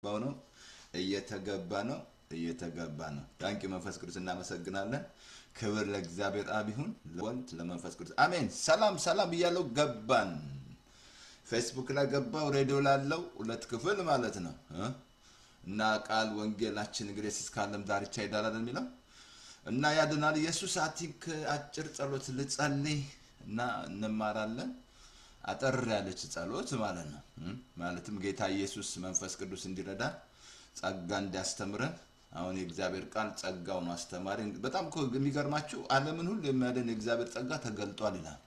ነው እየተገባ ነው። ታንኪ መንፈስ ቅዱስ እናመሰግናለን። ክብር ለእግዚአብሔር አብ ይሁን፣ ለወልድ ለመንፈስ ቅዱስ አሜን። ሰላም ብያለሁ። ገባን። ፌስቡክ ላይ ገባው፣ ሬዲዮ ላለው ሁለት ክፍል ማለት ነው እና ቃል ወንጌላችን እንግዲህ እስከ ዓለም ዳርቻ ይዳላል የሚለው እና ያድናል ኢየሱስ። አቲክ አጭር ጸሎት ልጸልይ እና እንማራለን። አጠር ያለች ጸሎት ማለት ነው። ማለትም ጌታ ኢየሱስ መንፈስ ቅዱስ እንዲረዳ ጸጋ እንዲያስተምረን። አሁን የእግዚአብሔር ቃል ጸጋው ነው አስተማሪ። በጣም የሚገርማችሁ ዓለምን ሁሉ የሚያድን የእግዚአብሔር ጸጋ ተገልጧል ይላል።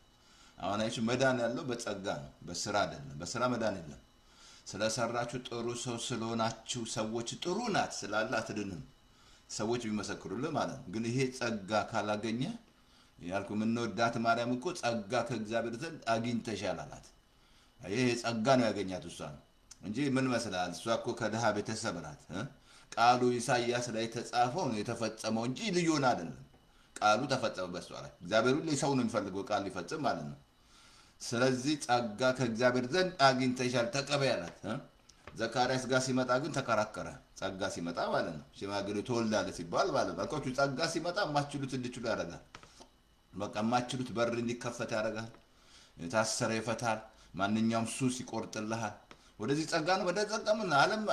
አሁን አይሽ መዳን ያለው በጸጋ ነው፣ በስራ አይደለም። በስራ መዳን የለም። ስለሰራችሁ ጥሩ ሰው ስለሆናችሁ ሰዎች ጥሩ ናት ስላለ አትድንም፣ ሰዎች ቢመሰክሩልህ ማለት ነው። ግን ይሄ ጸጋ ካላገኘ ያልኩ ምን ወዳት ማርያም እኮ ጸጋ ከእግዚአብሔር ዘንድ አግኝተሻል አላት። ይሄ ጸጋ ነው ያገኛት እሷ ነው እንጂ ምን መስላል? እሷ እኮ ከድሃ ቤተሰብ ናት። ቃሉ ኢሳይያስ ላይ ተጻፈው ነው የተፈጸመው እንጂ ልዩን አይደለም። ቃሉ ተፈጸመ በሷ ላይ። እግዚአብሔር ሁሉ ሰው ነው የሚፈልገው ቃል ሊፈጽም ማለት ነው። ስለዚህ ጸጋ ከእግዚአብሔር ዘንድ አግኝተሻል ተቀበያላት። ዘካርያስ ጋር ሲመጣ ግን ተከራከረ። ጸጋ ሲመጣ ማለት ነው ሽማግሌ ትወልዳለህ ሲባል ማለት ነው። አልኳችሁ ጸጋ ሲመጣ ማችሉት እንድችሉ ያደርጋል። በቃ ማችሉት በር እንዲከፈት ያደርጋል። የታሰረ ይፈታል። ማንኛውም ሱስ ይቆርጥልሃል። ወደዚህ ጸጋ ነው። ወደ ጸጋ ምን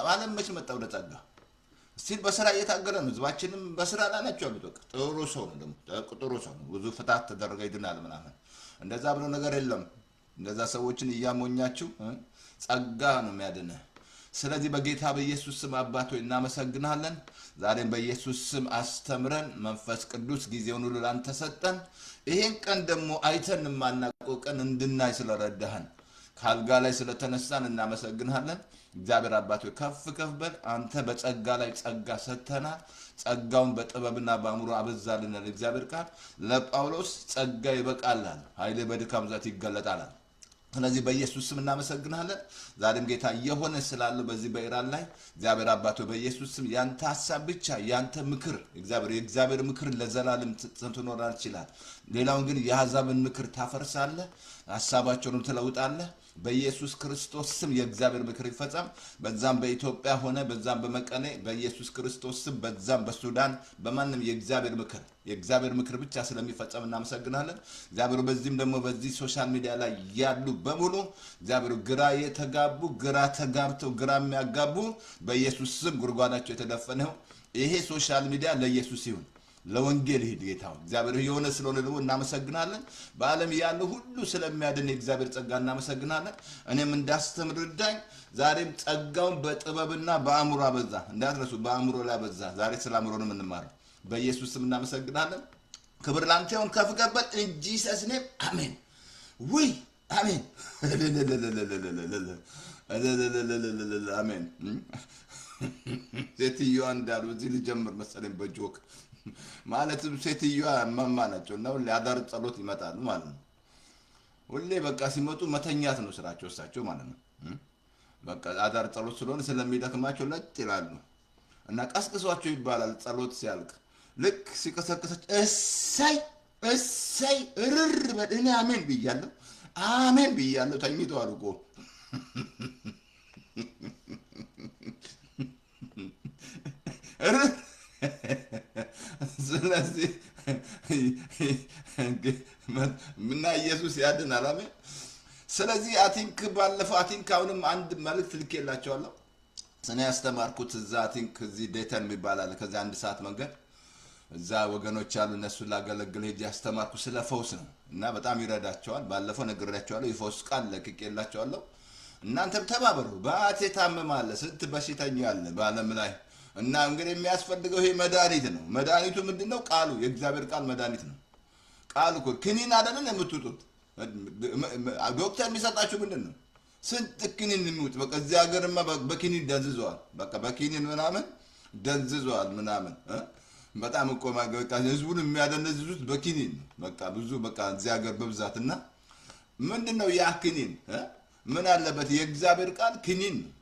ዓለም መች መጣ ወደ ጸጋ? እስቲል በስራ እየታገለ ነው። ህዝባችንም በስራ ላይ ናቸው ያሉት። በቃ ጥሩ ሰው ነው ደግሞ ጥሩ ሰው ነው። ብዙ ፍታት ተደረገ ይድናል ምናምን እንደዛ ብሎ ነገር የለም። እንደዛ ሰዎችን እያሞኛችሁ ጸጋ ነው የሚያድነህ። ስለዚህ በጌታ በኢየሱስ ስም አባት ሆይ እናመሰግናለን። ዛሬም በኢየሱስ ስም አስተምረን። መንፈስ ቅዱስ ጊዜውን ሁሉ ላንተ ሰጠን። ይሄን ቀን ደግሞ አይተን የማናውቀው ቀን እንድናይ ስለረዳህን ካልጋ ላይ ስለተነሳን እናመሰግናለን። እግዚአብሔር አባት ሆይ ከፍ በል። አንተ በጸጋ ላይ ጸጋ ሰጥተናል። ጸጋውን በጥበብና በአእምሮ አበዛልን። እግዚአብሔር ቃል ለጳውሎስ ጸጋ ይበቃላል፣ ኃይሌ በድካም ብዛት ይገለጣል። ስለዚህ በኢየሱስ ስም እናመሰግናለን። ዛሬም ጌታ እየሆነ ስላለው በዚህ በኢራን ላይ እግዚአብሔር አባቶ በኢየሱስ ስም ያንተ ሐሳብ ብቻ ያንተ ምክር የእግዚአብሔር ምክር ለዘላለም ትኖራል ይችላል። ሌላውን ግን የአሕዛብን ምክር ታፈርሳለህ፣ ሐሳባቸውንም ትለውጣለህ። በኢየሱስ ክርስቶስ ስም የእግዚአብሔር ምክር ይፈጸም። በዛም በኢትዮጵያ ሆነ በዛም በመቀሌ በኢየሱስ ክርስቶስ ስም በዛም በሱዳን በማንም የእግዚአብሔር ምክር ብቻ ስለሚፈጸም እናመሰግናለን። እግዚአብሔር በዚህም ደግሞ በዚህ ሶሻል ሚዲያ ላይ ያሉ በሙሉ እግዚአብሔር ግራ ተጋብተው ግራ የሚያጋቡ በኢየሱስ ስም ጉድጓዳቸው የተደፈነው ይሄ ሶሻል ሚዲያ ለኢየሱስ ይሁን፣ ለወንጌል ይሄድ። ጌታው እግዚአብሔር የሆነ ስለሆነ ደግሞ እናመሰግናለን። በዓለም ያለው ሁሉ ስለሚያድን የእግዚአብሔር ጸጋ እናመሰግናለን። እኔም እንዳስተምር እርዳኝ። ዛሬም ጸጋውን በጥበብና በአእምሮ አበዛ። እንዳትረሱ፣ በአእምሮ ላይ አበዛ። ዛሬ ስለ አእምሮ ነው የምንማረው። በኢየሱስ ስም እናመሰግናለን። ክብር ላንተ ይሁን። ከፍ ገበል እንጂ ሰስኔ አሜን። ውይ አሜን አሜን። ሴትዮዋ እንዳሉ እዚህ ልጀምር መሰለኝ በጆክ ማለትም ሴትዮዋ እማማ ናቸው እና ሁሌ አዳር ጸሎት ይመጣሉ ማለት ነው። ሁሌ በቃ ሲመጡ መተኛት ነው ስራቸው እሳቸው ማለት ነው። በቃ አዳር ጸሎት ስለሆነ ስለሚደክማቸው ለጥ ይላሉ እና ቀስቅሷቸው ይባላል። ጸሎት ሲያልቅ ልክ ሲቀሰቅሰች እሰይ እርር በል እኔ አሜን ብያለሁ ተኝተዋል እኮ ስለዚህ ምና ኢየሱስ ያድናል። አሜን። ስለዚህ ባለፈው አሁንም አንድ መልእክት ልኬላቸዋለሁ። እኔ ያስተማርኩት እዛ እዚህ ዴተን የሚባላል ከዚ 1 ሰዓት መንገድ እዛ ወገኖች አሉ። እነሱን ላገለግል ሄጄ ያስተማርኩ ስለ ፈውስ ነው እና በጣም ይረዳቸዋል። ባለፈው ነግሬያቸዋለሁ። የፈውስ ቃል ለቅቄላቸዋለሁ። እናንተም ተባበሩ። በአቴ ታመማለ፣ ስንት በሽተኛ አለ በዓለም ላይ እና እንግዲህ የሚያስፈልገው ይሄ መድኃኒት ነው። መድኃኒቱ ምንድነው? ቃሉ የእግዚአብሔር ቃል መድኃኒት ነው። ቃሉ እኮ ክኒን አይደለም የምትውጡት። ዶክተር የሚሰጣችሁ ምንድነው? ስንት ክኒን የሚውጥ በቃ እዚህ ሀገርማ በክኒን ደንዝዘዋል። በቃ በክኒን ምናምን ደንዝዘዋል ምናምን በጣም እኮ በቃ ህዝቡን የሚያደነዝዙት በክኒን በቃ ብዙ በቃ እዚህ ሀገር በብዛት እና ምንድነው ያ ክኒን? ምን አለበት? የእግዚአብሔር ቃል ክኒን ነው።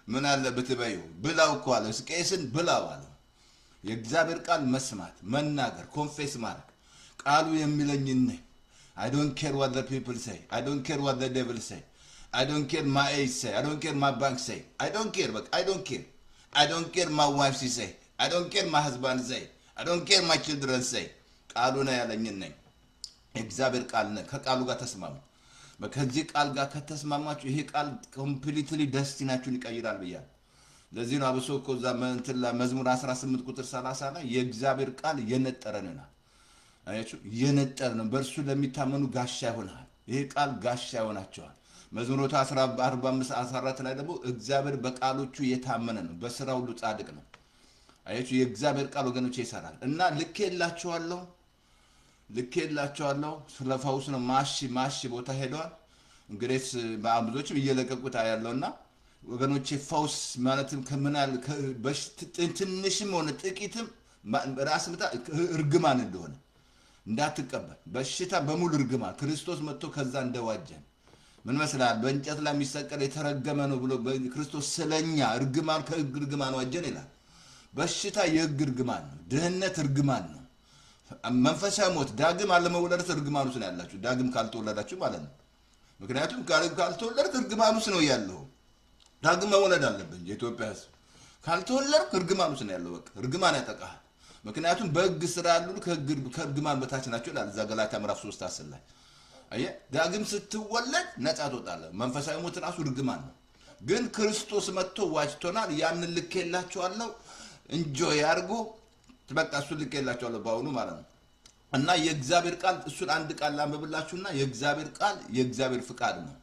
ምን አለበት? በይው ብላው እኮ አለ። ቄስን ብላው አለ። የእግዚአብሔር ቃል መስማት፣ መናገር፣ ኮንፌስ ማድረግ ቃሉ የሚለኝን I don't care what the people say. I don't care what the devil say. I don't care my age say. I don't care my bank say. I don't care, but I don't care. I don't care my wife she say. I don't care my husband say. I don't care my children say. ቃሉ ነው ያለኝን ነኝ። እግዚአብሔር ቃል ነው። ከቃሉ ጋር ተስማሙ። በከዚህ ቃል ጋር ከተስማማችሁ ይሄ ቃል ኮምፕሊትሊ ደስቲናችሁን ይቀይራል ብያለሁ። ለዚህ ነው አብሶ እኮ እዛ መዝሙር 18 ቁጥር 30 ላይ የእግዚአብሔር ቃል የነጠረ ነው። አያችሁ የነጠረ ነው። በእርሱ ለሚታመኑ ጋሻ ይሆናል። ይሄ ቃል ጋሻ ይሆናቸዋል። መዝሙር 45 14 ላይ ደግሞ እግዚአብሔር በቃሎቹ የታመነ ነው፣ በስራው ሁሉ ጻድቅ ነው። አያችሁ የእግዚአብሔር ቃል ወገኖቼ ይሰራል እና ልኬላቸዋለሁ ስለ ፈውስ ነው። ማሺ ቦታ ሄደዋል። እንግዲህ በአምዞችም እየለቀቁት ያለውና ወገኖቼ ፈውስ ማለትም ከመናል ትንሽም ሆነ ጥቂትም ራስ ምታ እርግማን እንደሆነ እንዳትቀበል። በሽታ በሙሉ እርግማን ክርስቶስ መጥቶ ከዛ እንደዋጀን ምን መስላል? በእንጨት ላይ የሚሰቀል የተረገመ ነው ብሎ ክርስቶስ ስለኛ እርግማን ከእርግማን ዋጀን ይላል። በሽታ የሕግ እርግማን ነው። ድህነት እርግማን ነው። መንፈሳዊ ሞት ዳግም አለመወለድ እርግማን ውስጥ ነው ያላችሁ። ዳግም ካልተወለዳችሁ ማለት ነው። ምክንያቱም ካልተወለድክ እርግማን ውስጥ ነው ያለው። ዳግም መወለድ አለብን። የኢትዮጵያ ሕዝብ ካልተወለድክ እርግማን ውስጥ ነው ያለው። በቃ እርግማን ያጠቃሃል። ምክንያቱም በሕግ ስራ ያሉ ከእርግማን በታች ናቸው ይላል እዛ ገላትያ ምዕራፍ 3:10 ላይ። አየህ ዳግም ስትወለድ ነፃ ትወጣለህ። መንፈሳዊ ሞት ራሱ እርግማን ነው። ግን ክርስቶስ መጥቶ ዋጅቶናል። ያንን ልኬላችኋለሁ። እንጆይ ያርጉ። በቃ እሱን ልኬላችኋለሁ በአሁኑ ማለት ነው። እና የእግዚአብሔር ቃል እሱን አንድ ቃል ላንብብላችሁና የእግዚአብሔር ቃል የእግዚአብሔር ፍቃድ ነው።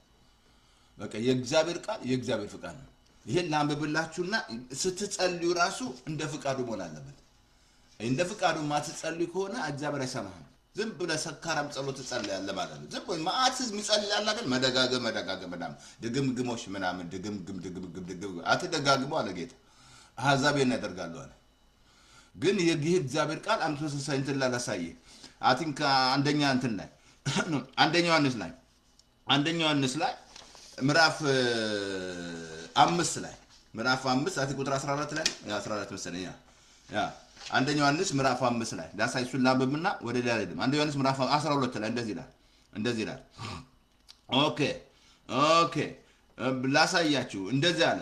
በቃ የእግዚአብሔር ቃል የእግዚአብሔር ፍቃድ ነው። ይሄን ላንብብላችሁና ስትጸልዩ ራሱ እንደ ፍቃዱ መሆን አለበት። እንደ ፍቃዱ ማትጸልዩ ከሆነ እግዚአብሔር አይሰማህም። ዝም ብለህ ሰካራም ጸሎት ትጸልያለህ ማለት ነው። ዝም ብለህ ማአትስ የሚጸልያል አይደል? መደጋገም ምናምን ድግምግሞሽ ምናምን ድግምግም አትደጋግሙ አለ ጌታ። አሕዛብን ያደርጋሉ አለ። ግን የዚህ እግዚአብሔር ቃል አምጥቶ እንትን ላሳየ አቲንክ አንደኛ እንትን ላይ አንደኛ ዮሐንስ ላይ ምዕራፍ 5 አቲ ቁጥር 14 ላይ 14 መሰለኝ ያ አንደኛ ዮሐንስ ምዕራፍ 5 ላይ ላሳይ። እሱን ላንብብና ወደ ሌላ አይደለም። አንደኛ ዮሐንስ ምዕራፍ 12 ላይ እንደዚህ ይላል። ኦኬ ላሳያችሁ። እንደዚህ አለ።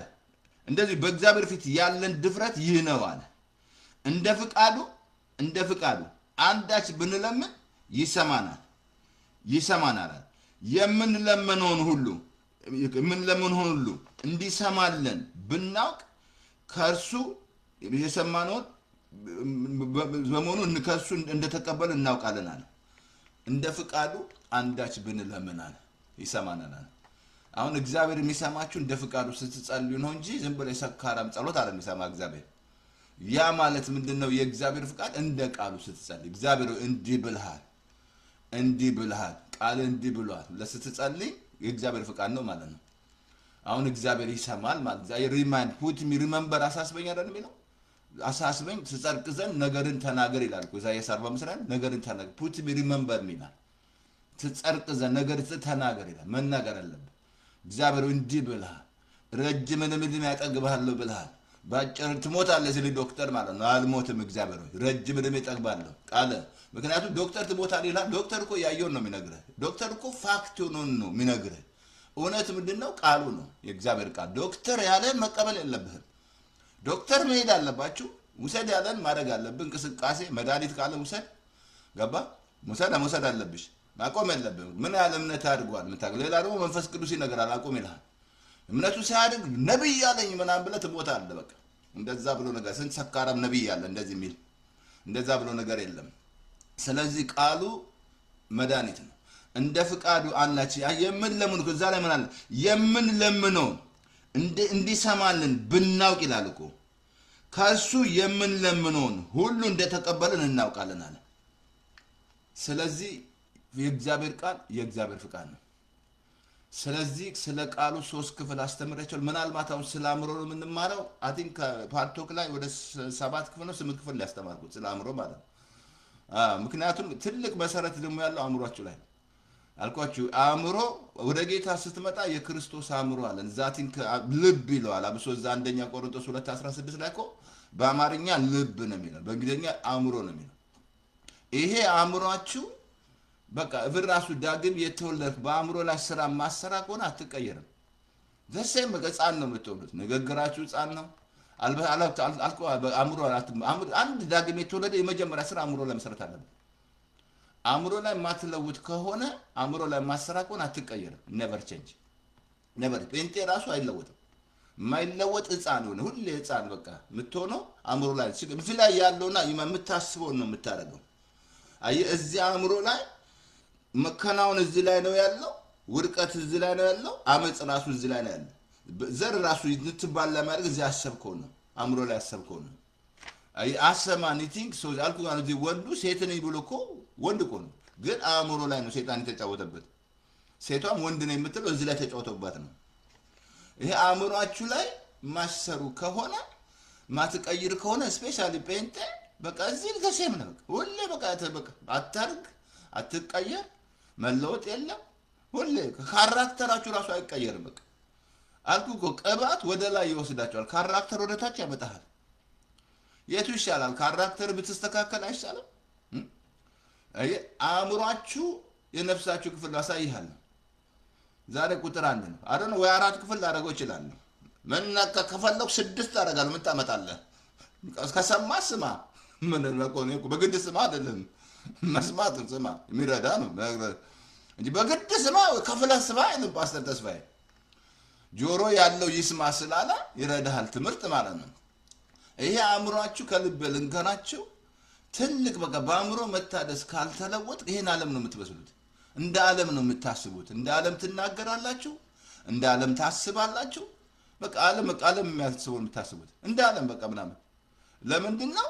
እንደዚህ በእግዚአብሔር ፊት ያለን ድፍረት ይህ ነው አለ። እንደ ፍቃዱ አንዳች ብንለምን ይሰማናል። የምንለመነውን ሁሉ እንዲሰማለን ብናውቅ ከእርሱ የሰማነውን በመሆኑ ከእሱ እንደተቀበል እናውቃለን አለ። እንደ ፍቃዱ አንዳች ብንለምን አለ ይሰማናል አለ። አሁን እግዚአብሔር የሚሰማችሁ እንደ ፍቃዱ ስትጸልዩ ነው እንጂ ዝም ብሎ የሰካራም ጸሎት አይደለም የሚሰማ እግዚአብሔር። ያ ማለት ምንድነው? የእግዚአብሔር ፍቃድ እንደ ቃሉ ስትጸልይ እግዚአብሔር እንዲህ ብልሃል ቃል እንዲህ ብሏል ለስትጸልይ የእግዚአብሔር ፍቃድ ነው ማለት ነው። አሁን እግዚአብሔር ይሰማል ማለት ሪማይንድ ፑት ሚ ሪመምበር አሳስበኝ አይደል የሚለው አሳስበኝ ትጸድቅ ዘንድ ነገርን ተናገር ይላል እኮ ኢሳይያስ 45 ላይ ነገርን ተናገር ፑት ሚ ሪመምበር ይላል። ትጸድቅ ዘንድ ነገር ተናገር ይላል። መናገር አለበት። እግዚአብሔር እንዲህ ብልሃል ረጅም ዕድሜ ያጠግብሃል ብልሃል። ባጭር ትሞታለህ ሲል ዶክተር ማለት ነው። አልሞትም እግዚአብሔር ሆይ ረጅም ዕድሜ ጠግባለሁ ቃለ። ምክንያቱም ዶክተር ትሞታለህ ይላል። ዶክተር እኮ ያየውን ነው የሚነግርህ። ዶክተር እኮ ፋክት ሆኖን ነው የሚነግርህ። እውነት ምንድነው? ቃሉ ነው የእግዚአብሔር ቃል። ዶክተር ያለን መቀበል የለብህም። ዶክተር መሄድ አለባችሁ። ውሰድ ያለን ማድረግ አለብህ። እንቅስቃሴ መድኃኒት ካለ ውሰድ። ገባ? መውሰድ አለብሽ። ማቆም የለብህም። ምን ያህል እምነት አድርጓል ምታውቅ። ሌላ ደግሞ መንፈስ ቅዱስ ይነግራል አቁም ይልሃል። እምነቱ ሲያድግ ነብይ ያለኝ ምናምን ብለህ ትሞታለህ። በቃ እንደዛ ብሎ ነገር ስንት ሰካራም ነብይ ያለ እንደዚህ የሚል እንደዛ ብሎ ነገር የለም። ስለዚህ ቃሉ መድኃኒት ነው። እንደ ፍቃዱ አላች የምንለምነው ከዛ ላይ ምን አለ? የምንለምነው እንዲሰማልን ብናውቅ ይላል እኮ ከሱ የምንለምነውን ሁሉ እንደተቀበልን እናውቃለን አለ። ስለዚህ የእግዚአብሔር ቃል የእግዚአብሔር ፍቃድ ነው። ስለዚህ ስለ ቃሉ 3 ክፍል አስተምራችኋል። ምናልባት አሁን ስለ አእምሮ ነው የምንማረው። አይ ቲንክ ፓርቶክ ላይ ወደ 7 ክፍል ነው 8 ክፍል ሊያስተማርኩት ስለ አእምሮ ማለት ነው። ምክንያቱም ትልቅ መሰረት ደግሞ ያለው አእምሮአችሁ ላይ አልኳችሁ። አእምሮ ወደ ጌታ ስትመጣ የክርስቶስ አእምሮ አለ። ዛቲን ልብ ይለዋል። አብሶ እዛ አንደኛ ቆሮንቶስ 2:16 ላይ እኮ በአማርኛ ልብ ነው የሚለው፣ በእንግሊዝኛ አእምሮ ነው የሚለው። ይሄ አእምሮአችሁ በቃ እብራሱ ዳግም የተወለድክ በአእምሮ ላይ ስራ ማሰራ ከሆነ አትቀየርም። ዘሴም ህፃን ነው የምትሆኑት። ንግግራችሁ ህፃን ነው። አንድ ዳግም የተወለደ የመጀመሪያ ስራ አእምሮ ላይ መስራት አለበት። አእምሮ ላይ ማትለውጥ ከሆነ አእምሮ ላይ ማሰራ ከሆነ አትቀየርም። ኔቨር ቼንጅ ኔቨር። ጴንጤ ራሱ አይለወጥም። የማይለወጥ ህፃን ሆነ ሁሌ ህፃን በቃ የምትሆነው አእምሮ ላይ እዚህ ላይ ያለውና የምታስበውን ነው የምታደርገው። አየህ እዚህ አእምሮ ላይ መከናወን እዚህ ላይ ነው ያለው። ውድቀት እዚህ ላይ ነው ያለው። አመጽ ራሱ እዚህ ላይ ነው ያለው። ዘር ራሱ እንትባል ለማድረግ እዚህ አሰብከው ነው አእምሮ ላይ አሰብከው ነው። አሰማን ቲንክ ሶ አልኩ ጋር እዚህ ወንዱ ሴት ነኝ ብሎ እኮ ወንድ እኮ ነው፣ ግን አእምሮ ላይ ነው ሴጣን የተጫወተበት። ሴቷም ወንድ ነኝ የምትለው እዚህ ላይ ተጫወተባት ነው። ይሄ አእምሯችሁ ላይ ማሰሩ ከሆነ ማትቀይር ከሆነ ስፔሻሊ ጴንጤ በቃ እዚህ ተሰም ነው ሁሌ በቃ አታርግ፣ አትቀየር፣ መለወጥ የለም። ሁሌ ካራክተራችሁ ራሱ አይቀየርም። በቃ አልኩ እኮ ቅባት ወደ ላይ ይወስዳቸዋል፣ ካራክተር ወደ ታች ያመጣሃል። የቱ ይሻላል? ካራክተር ብትስተካከል አይሻልም? አእምሯችሁ የነፍሳችሁ ክፍል አሳይሃል። ዛሬ ቁጥር 1 ነው አይደል? ወይ 4 ክፍል ላደርገው እችላለሁ። መናካ ከፈለኩ 6 አደርጋለሁ። ምን ታመጣለህ? ከሰማ ስማ። ምን ለቆኔ በግድ ስማ አይደለም መስማት ስማ የሚረዳ ነው እንጂ በግድ ስማ ከፍለህ ስማ አይደለም። ፓስተር ተስፋዬ ጆሮ ያለው ይስማ ስላለ ይረዳሃል ትምህርት ማለት ነው። ይሄ አእምሯችሁ ከልብ ልንገራችሁ ትልቅ በቃ በአእምሮ መታደስ ካልተለወጥ ይሄን ዓለም ነው የምትመስሉት። እንደ ዓለም ነው የምታስቡት። እንደ ዓለም ትናገራላችሁ፣ እንደ ዓለም ታስባላችሁ። በቃ ዓለም የሚያስበው የምታስቡት እንደ ዓለም በቃ ምናምን። ለምንድን ነው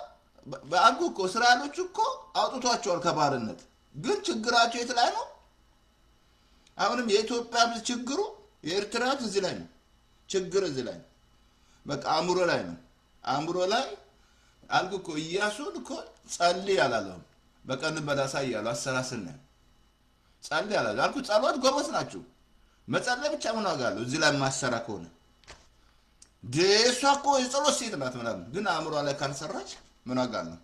በአጉ እኮ እስራኤሎች እኮ አውጥቷቸዋል ከባርነት። ግን ችግራቸው የት ላይ ነው? አሁንም የኢትዮጵያ ችግሩ የኤርትራ እዚህ ላይ ነው። ችግር እዚህ ላይ ነው። በቃ አእምሮ ላይ ነው። አእምሮ ላይ አልኩ እኮ ኢያሱን እኮ ጸልይ አላለውም። በቀን በዳሳ እያሉ አሰራስል ነው ጸልይ አላለው። አልኩ ጸሎት ጎበዝ ናችሁ። መጸለይ ብቻ ምን ዋጋ አለው እዚህ ላይ ማሰራ ከሆነ? ደሷ እኮ የጸሎት ሴት ናት ምናምን፣ ግን አእምሮ ላይ ካልሰራች ምን ዋጋ አለው?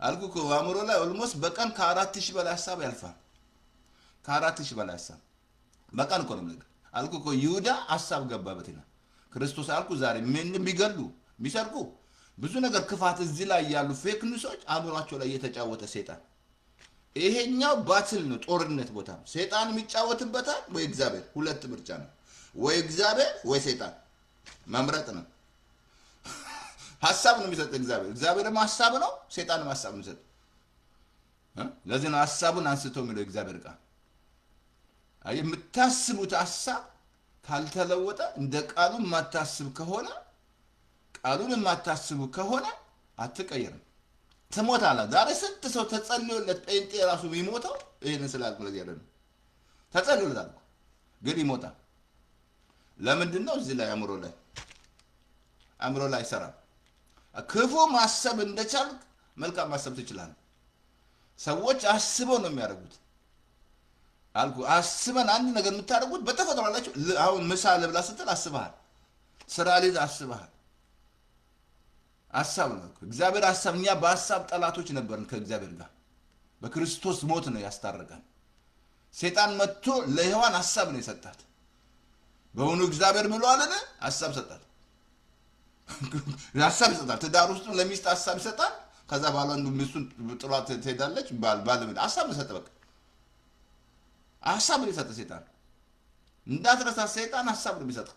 አልኩ እኮ አእምሮ ላይ ኦልሞስት በቀን ከ4000 በላይ ሐሳብ ያልፋል። ከ4000 በላይ ሐሳብ በቀን እኮ ነው ነገር። አልኩ እኮ ይሁዳ ሐሳብ ገባበት ይላል ክርስቶስ። አልኩ ዛሬ ምን ቢገሉ ቢሰርቁ ብዙ ነገር ክፋት እዚህ ላይ ያሉ ፌክ ኒውሶች አእምሯቸው ላይ የተጫወተ ሴጣን። ይሄኛው ባትል ነው፣ ጦርነት ቦታ ነው። ሴጣን የሚጫወትበታል ወይ እግዚአብሔር። ሁለት ምርጫ ነው፣ ወይ እግዚአብሔር ወይ ሴጣን መምረጥ ነው። ሐሳብ ነው የሚሰጥ እግዚአብሔር። እግዚአብሔርም ሐሳብ ነው፣ ሴጣንም ሐሳብ ነው የሚሰጥ። ለዚህ ነው ሐሳቡን አንስቶ የሚለው እግዚአብሔር ቃል። የምታስቡት ሐሳብ ካልተለወጠ እንደ ቃሉ የማታስብ ከሆነ ቃሉን የማታስቡ ከሆነ አትቀየርም፣ ትሞታለህ። ዛሬ ስንት ሰው ተጸልዮለት ጴንጤ ራሱ የሚሞተው ይሄንን ስላልኩ ለዚህ ያለ ነው። ተጸልዮለታል ግን ይሞታል። ለምንድን ነው? እዚህ ላይ አእምሮ ላይ አይሰራም። ክፉ ማሰብ እንደቻልክ መልካም ማሰብ ትችላለህ። ሰዎች አስበው ነው የሚያደርጉት። አልኩ አስበን አንድ ነገር የምታደርጉት በተፈጥሮ አላችሁ። አሁን ምሳ ልብላ ስትል አስበሃል፣ ስራ ልይዝ አስበሃል። ሐሳብ ነው እግዚአብሔር ሐሳብ። እኛ በሐሳብ ጠላቶች ነበርን ከእግዚአብሔር ጋር። በክርስቶስ ሞት ነው ያስታረቀን። ሴጣን መጥቶ ለሔዋን ሐሳብ ነው የሰጣት። በእውኑ እግዚአብሔር ምሏልን? ሐሳብ ሰጣት። ሐሳብ ይሰጣል። ትዳር ውስጥ ለሚስት ሐሳብ ይሰጣል። ከዛ ባሏ ሚስቱን ጥሏት ትሄዳለች። ባል ምን ሐሳብ ሰጠ? በቃ ሐሳብ ነው የሰጠ ሴጣን። እንዳትረሳ ሴጣን ሐሳብ ነው የሚሰጠው።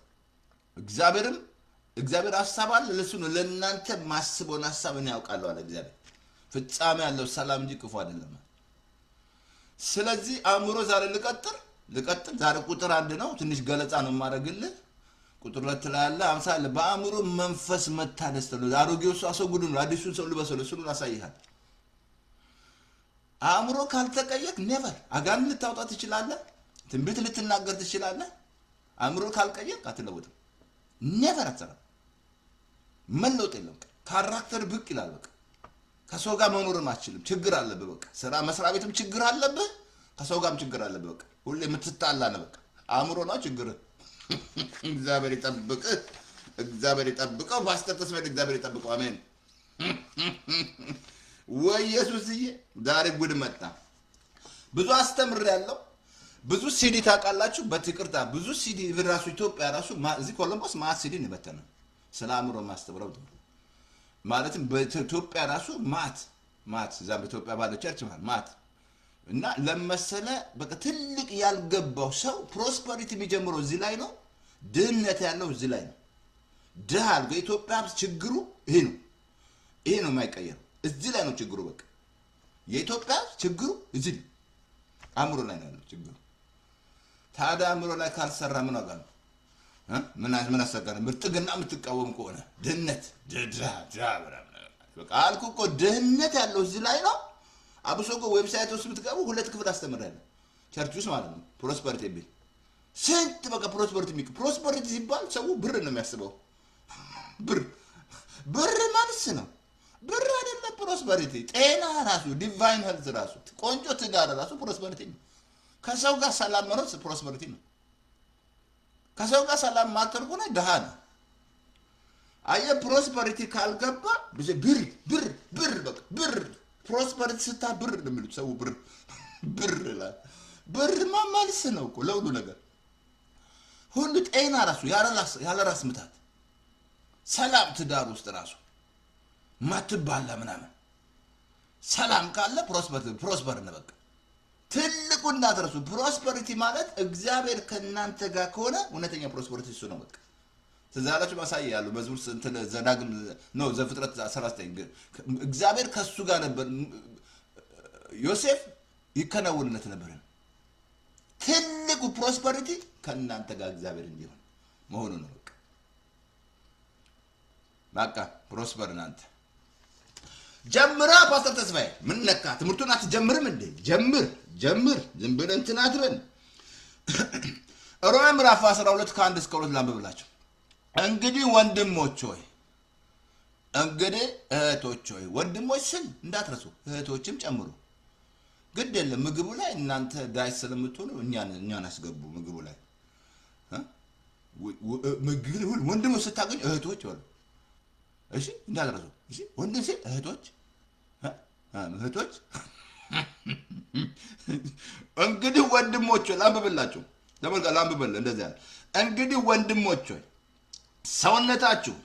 እግዚአብሔር ሐሳብ አለ ለሱ ነው። ለእናንተ ማስበውን ሐሳብ እኔ ያውቃለሁ አለ እግዚአብሔር። ፍጻሜ ያለው ሰላም እንጂ ክፉ አይደለም። ስለዚህ አእምሮ ዛሬ ልቀጥል። ዛሬ ቁጥር 1 ነው። ትንሽ ገለጻ ነው የማደርግልህ። ቁጥር 2 ላይ ያለ 50 በአእምሮ መንፈስ መታደስ ተብሎ አሮጌው ሰው አስወግዱ ነው አዲሱን ሰው ልበሱ ነው። እሱን አሳይሃል። አእምሮ ካልተቀየቅ ኔቨር አጋንንት ልታወጣ ትችላለህ። ትንቢት ልትናገር ትችላለህ። አእምሮ ካልቀየቅ አትለወጥም። ኔቨር አትሰራም። መለወጥ የለም። ካራክተር ብቅ ይላል። በቃ ከሰው ጋር መኖርም አትችልም። ችግር አለብህ። በቃ ስራ መስሪያ ቤትም ችግር አለብህ። ከሰው ጋርም ችግር አለብህ። በቃ ሁሌ የምትጣላ ነው። በቃ አእምሮ ነው ችግር። እግዚአብሔር ይጠብቅህ። እግዚአብሔር ይጠብቀው። ፓስተር ተስፋዬ እግዚአብሔር ይጠብቀው። አሜን። ወይ ኢየሱስዬ ዛሬ ጉድ መጣ። ብዙ አስተምሬያለሁ። ብዙ ሲዲ ታውቃላችሁ። በትቅርታ ብዙ ሲዲ ራሱ ኢትዮጵያ ራሱ እዚህ ኮሎምቦስ ማት ሲዲ ነው የበተነው ስለ አእምሮ ማስተምረው ማለትም በኢትዮጵያ ራሱ ማት እዛ በኢትዮጵያ ባለው ቸርች ማት እና ለመሰለ በቃ ትልቅ ያልገባው ሰው ፕሮስፐሪቲ የሚጀምረው እዚህ ላይ ነው። ድህነት ያለው እዚህ ላይ ነው። ድሃ በኢትዮጵያ ችግሩ ይሄ ነው የማይቀየረው እዚህ ላይ ነው ችግሩ። በቃ የኢትዮጵያ ችግሩ እዚህ አእምሮ ላይ ነው ያለው ችግሩ። ታዲያ አእምሮ ላይ ካልሰራ ምን ዋጋ ነው? ምን አሰጋነ? ብልጥግና የምትቃወም ከሆነ ድህነት በቃ አልኩ እኮ ድህነት ያለው እዚህ ላይ ነው። አብሶ እኮ ዌብሳይት ውስጥ ብትገቡ 2 ክፍል አስተምራለሁ ቸርች ውስጥ ማለት ነው። ፕሮስፐሪቲ ቢል ስንት በቃ ፕሮስፐሪቲ ሲባል ሰው ብር ነው የሚያስበው። ብር ማንስ ነው? ብር አይደለም ፕሮስፐሪቲ። ጤና ራሱ ዲቫይን ሄልዝ ራሱ ቆንጆ ትዳር ራሱ ፕሮስፐሪቲ ነው። ከሰው ጋር ሰላም መኖር ፕሮስፐሪቲ ነው። ከሰው ጋር ሰላም ማተር ሆነ ድሃ ነው። አየ ፕሮስፐሪቲ ካልገባ ብር በቃ ብር ፕሮስፐሪቲ ስታ ብር ነው የሚሉት ሰው ብር ላይ ብር ማማልስ ነው እኮ ለሁሉ ነገር ሁሉ ጤና ራሱ ያለ ራስ ምታት ሰላም ትዳር ውስጥ ራሱ ማትባላ ምናምን ሰላም ካለ ፕሮስፐር ነው በቃ ትልቁ እንዳትረሱ። ፕሮስፐሪቲ ማለት እግዚአብሔር ከእናንተ ጋር ከሆነ እውነተኛ ፕሮስፐሪቲ እሱ ነው በቃ። ትዛላችሁ ማሳያ ያለው መዝሙር እንትን ዘዳግም ነው ዘፍጥረት 19 ግን እግዚአብሔር ከሱ ጋር ነበር። ዮሴፍ ይከናወንለት ነበር። ትልቁ ፕሮስፐሪቲ ከእናንተ ጋር እግዚአብሔር እንዲሆን መሆኑ ነው በቃ ፕሮስፐር እናንተ ጀምራ ፓስተር ተስፋዬ ምን ነካ? ትምህርቱን አትጀምርም እንዴ? ጀምር ዝም ብለህ እንትን አትበል። ሮሜ ምዕራፍ 12 ከ1 እስከ 2 ላንብብላችሁ። እንግዲህ ወንድሞች ሆይ እንግዲህ እህቶች ሆይ ወንድሞች ስል እንዳትረሱ እህቶችም ጨምሩ። ግድ የለም ምግቡ ላይ እናንተ ዳይስ ስለምትሆኑ እኛን አስገቡ ምግቡ ላይ ምግብ ወንድሞች ስታገኙ እህቶች በሉ እሺ እንዳትረሱ። እሺ ወንድም ሲል እህቶች እንግዲህ ወንድሞች ላንብብላችሁ ለምን ላንብብል እንደዚህ ያለ እንግዲህ ወንድሞች ሆይ ሰውነታችሁ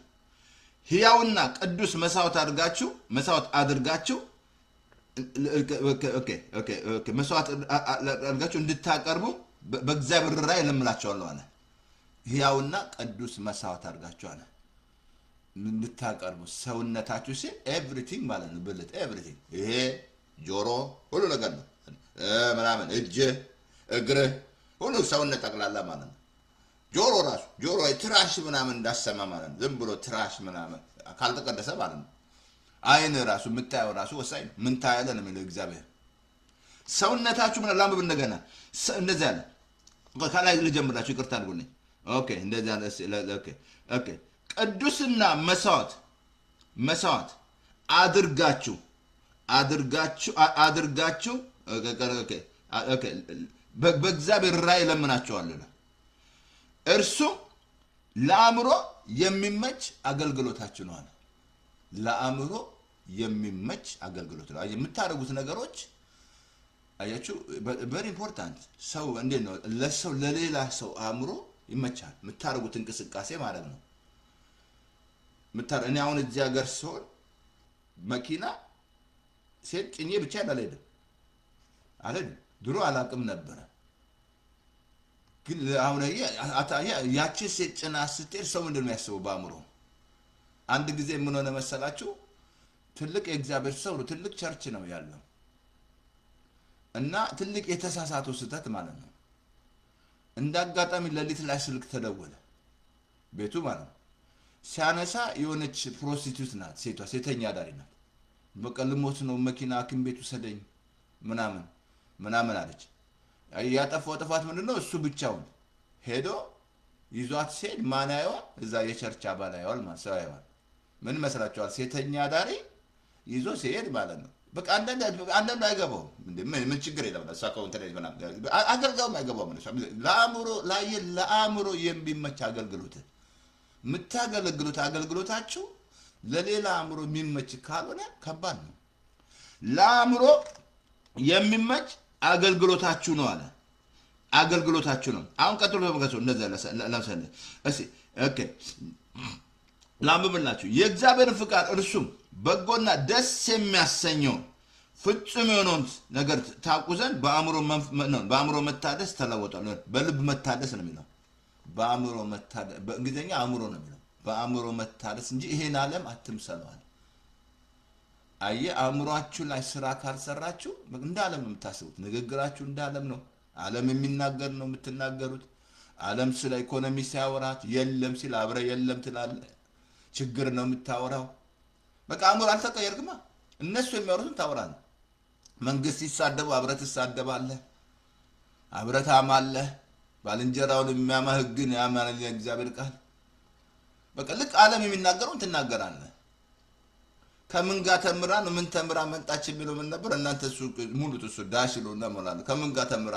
ሕያውና ቅዱስ መስዋዕት አድርጋችሁ መስዋዕት አድርጋችሁ እንድታቀርቡ በእግዚአብሔር ራእይ እለምናችኋለሁ አለ። ሕያውና ቅዱስ መስዋዕት አድርጋችሁ አለ እንድታቀርቡ ሰውነታችሁ ሲል ኤቭሪቲንግ ማለት ነው። ብልት ኤቭሪቲንግ ይሄ ጆሮ ሁሉ ነገር ነው ምናምን እጅ እግር ሁሉ ሰውነት ጠቅላላ ማለት ነው። ጆሮ ትራሽ ምናምን እንዳሰማ ማለት ነው። ዝም ብሎ ትራሽ ምናምን ካልተቀደሰ ማለት ነው። አይን ራሱ የምታየው ራሱ ወሳኝ ነው። ምን ታያለህ ነው የሚለው እግዚአብሔር። ሰውነታችሁ ምን ላምብ እንደገና እንደዚህ አለ። ከላይ ልጀምራችሁ ይቅርታ አድርጉልኝ። ኦኬ እንደዚህ አለ። ኦኬ ቅዱስና መስዋዕት አድርጋችሁ በእግዚአብሔር ራእይ እለምናችኋለሁ። እርሱ ለአእምሮ የሚመች አገልግሎታችሁ ነው አለ። ለአእምሮ የሚመች አገልግሎት ነው። የምታደርጉት ነገሮች አያችሁ very important። ሰው እንዴት ነው ለሌላ ሰው አእምሮ ይመቻል። የምታደርጉት እንቅስቃሴ ማለት ነው። እኔ አሁን እዚህ ሀገር ሲሆን መኪና ሴት ጭኜ ብቻ አልሄድም። ድሮ አላቅም ነበረ። ግን አሁን ያቺ ሴት ጭና ስትሄድ ሰው ምንድን ነው የሚያስበው በአእምሮ? አንድ ጊዜ ምን ሆነ መሰላችሁ? ትልቅ የእግዚአብሔር ሰው ትልቅ ቸርች ነው ያለው እና ትልቅ የተሳሳተው ስህተት ማለት ነው። እንዳጋጣሚ ሌሊት ላይ ስልክ ተደወለ ቤቱ ማለት ነው። ሲያነሳ የሆነች ፕሮስቲቱት ናት፣ ሴተኛ አዳሪ ናት። በቃ ልሞት ነው መኪና ሐኪም ቤት ውሰደኝ ምናምን አለች። ያጠፋው ጥፋት ምንድነው? እሱ ብቻውን ሄዶ ይዟት ሲሄድ ማን ያየዋል? እዛ የቸርች አባል ያየዋል። ሰው ያየዋል። ምን መስላችኋል? ሴተኛ አዳሪ ይዞ ሲሄድ ማለት ነው። በቃ አንዳንድ አይገባውም። ምን ችግር የለም እሷ ኮንትራት ምናምን አገልጋዩም አይገባውም። ለአእምሮ የሚመች አገልግሎት የምታገለግሉት አገልግሎታችሁ ለሌላ አእምሮ የሚመች ካልሆነ ከባድ ነው። ለአእምሮ የሚመች አገልግሎታችሁ ነው አለ። አገልግሎታችሁ ነው። አሁን ቀጥሎ ተመልከቱ። እንደዛ ለምሳሌ እሺ ኦኬ ላምብላችሁ የእግዚአብሔርን ፍቃድ እርሱም በጎና ደስ የሚያሰኘው ፍጹም የሆነውን ነገር ታውቁ ዘንድ በአእምሮ መታደስ ተለወጣል። በልብ መታደስ ነው የሚለው። በአእምሮ መታደስ በእንግሊዝኛ አእምሮ ነው የሚለው። በአእምሮ መታደስ እንጂ ይሄን ዓለም አትምሰሏል። አየ አእምሯችሁ ላይ ስራ ካልሰራችሁ እንደ ዓለም ነው የምታስቡት። ንግግራችሁ እንደ ዓለም ነው። ዓለም የሚናገር ነው የምትናገሩት። ዓለም ስለ ኢኮኖሚ ሲያወራት የለም ሲል አብረ የለም ትላለ። ችግር ነው የምታወራው። በቃ አእምሮ አልተቀየርክማ። እነሱ የሚያወሩትን ታወራለህ። መንግስት ሲሳደቡ አብረህ ትሳደባለህ፣ አብረህ ታማለህ። ባልንጀራውን የሚያማ ህግን ያማል የእግዚአብሔር ቃል። በቃ ልክ ዓለም የሚናገረውን ትናገራለህ። ከምን ጋር ተምራ ነው? ምን ተምራ መጣች የሚለው ምን ነበር? እናንተ እሱ ሙሉት እሱ ዳሽሎና ሞላል። ከምን ጋር ተምራ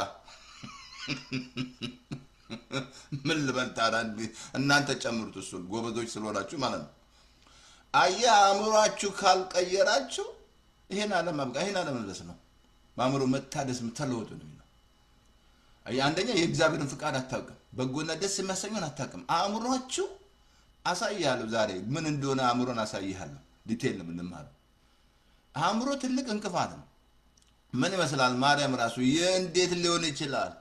ምን ልበልታራ እናንተ ጨምሩት። እሱ ጎበዞች ስለሆናችሁ ማለት ነው። አየ አእምሯችሁ ካልቀየራችሁ ይሄን ዓለም አብቃ ይሄን ዓለም መለስ ነው። በአእምሮ መታደስ ተለወጡ ነው የሚለው። አየ አንደኛ የእግዚአብሔርን ፍቃድ አታውቅም። በጎና ደስ የሚያሰኘውን አታውቅም። አእምሯችሁ አሳይሃለሁ ዛሬ ምን እንደሆነ አእምሮን አሳይሃለሁ። ዲቴል ነው የምንማረው። አእምሮ ትልቅ እንቅፋት ነው። ምን ይመስላል? ማርያም ራሱ እንዴት ሊሆን ይችላል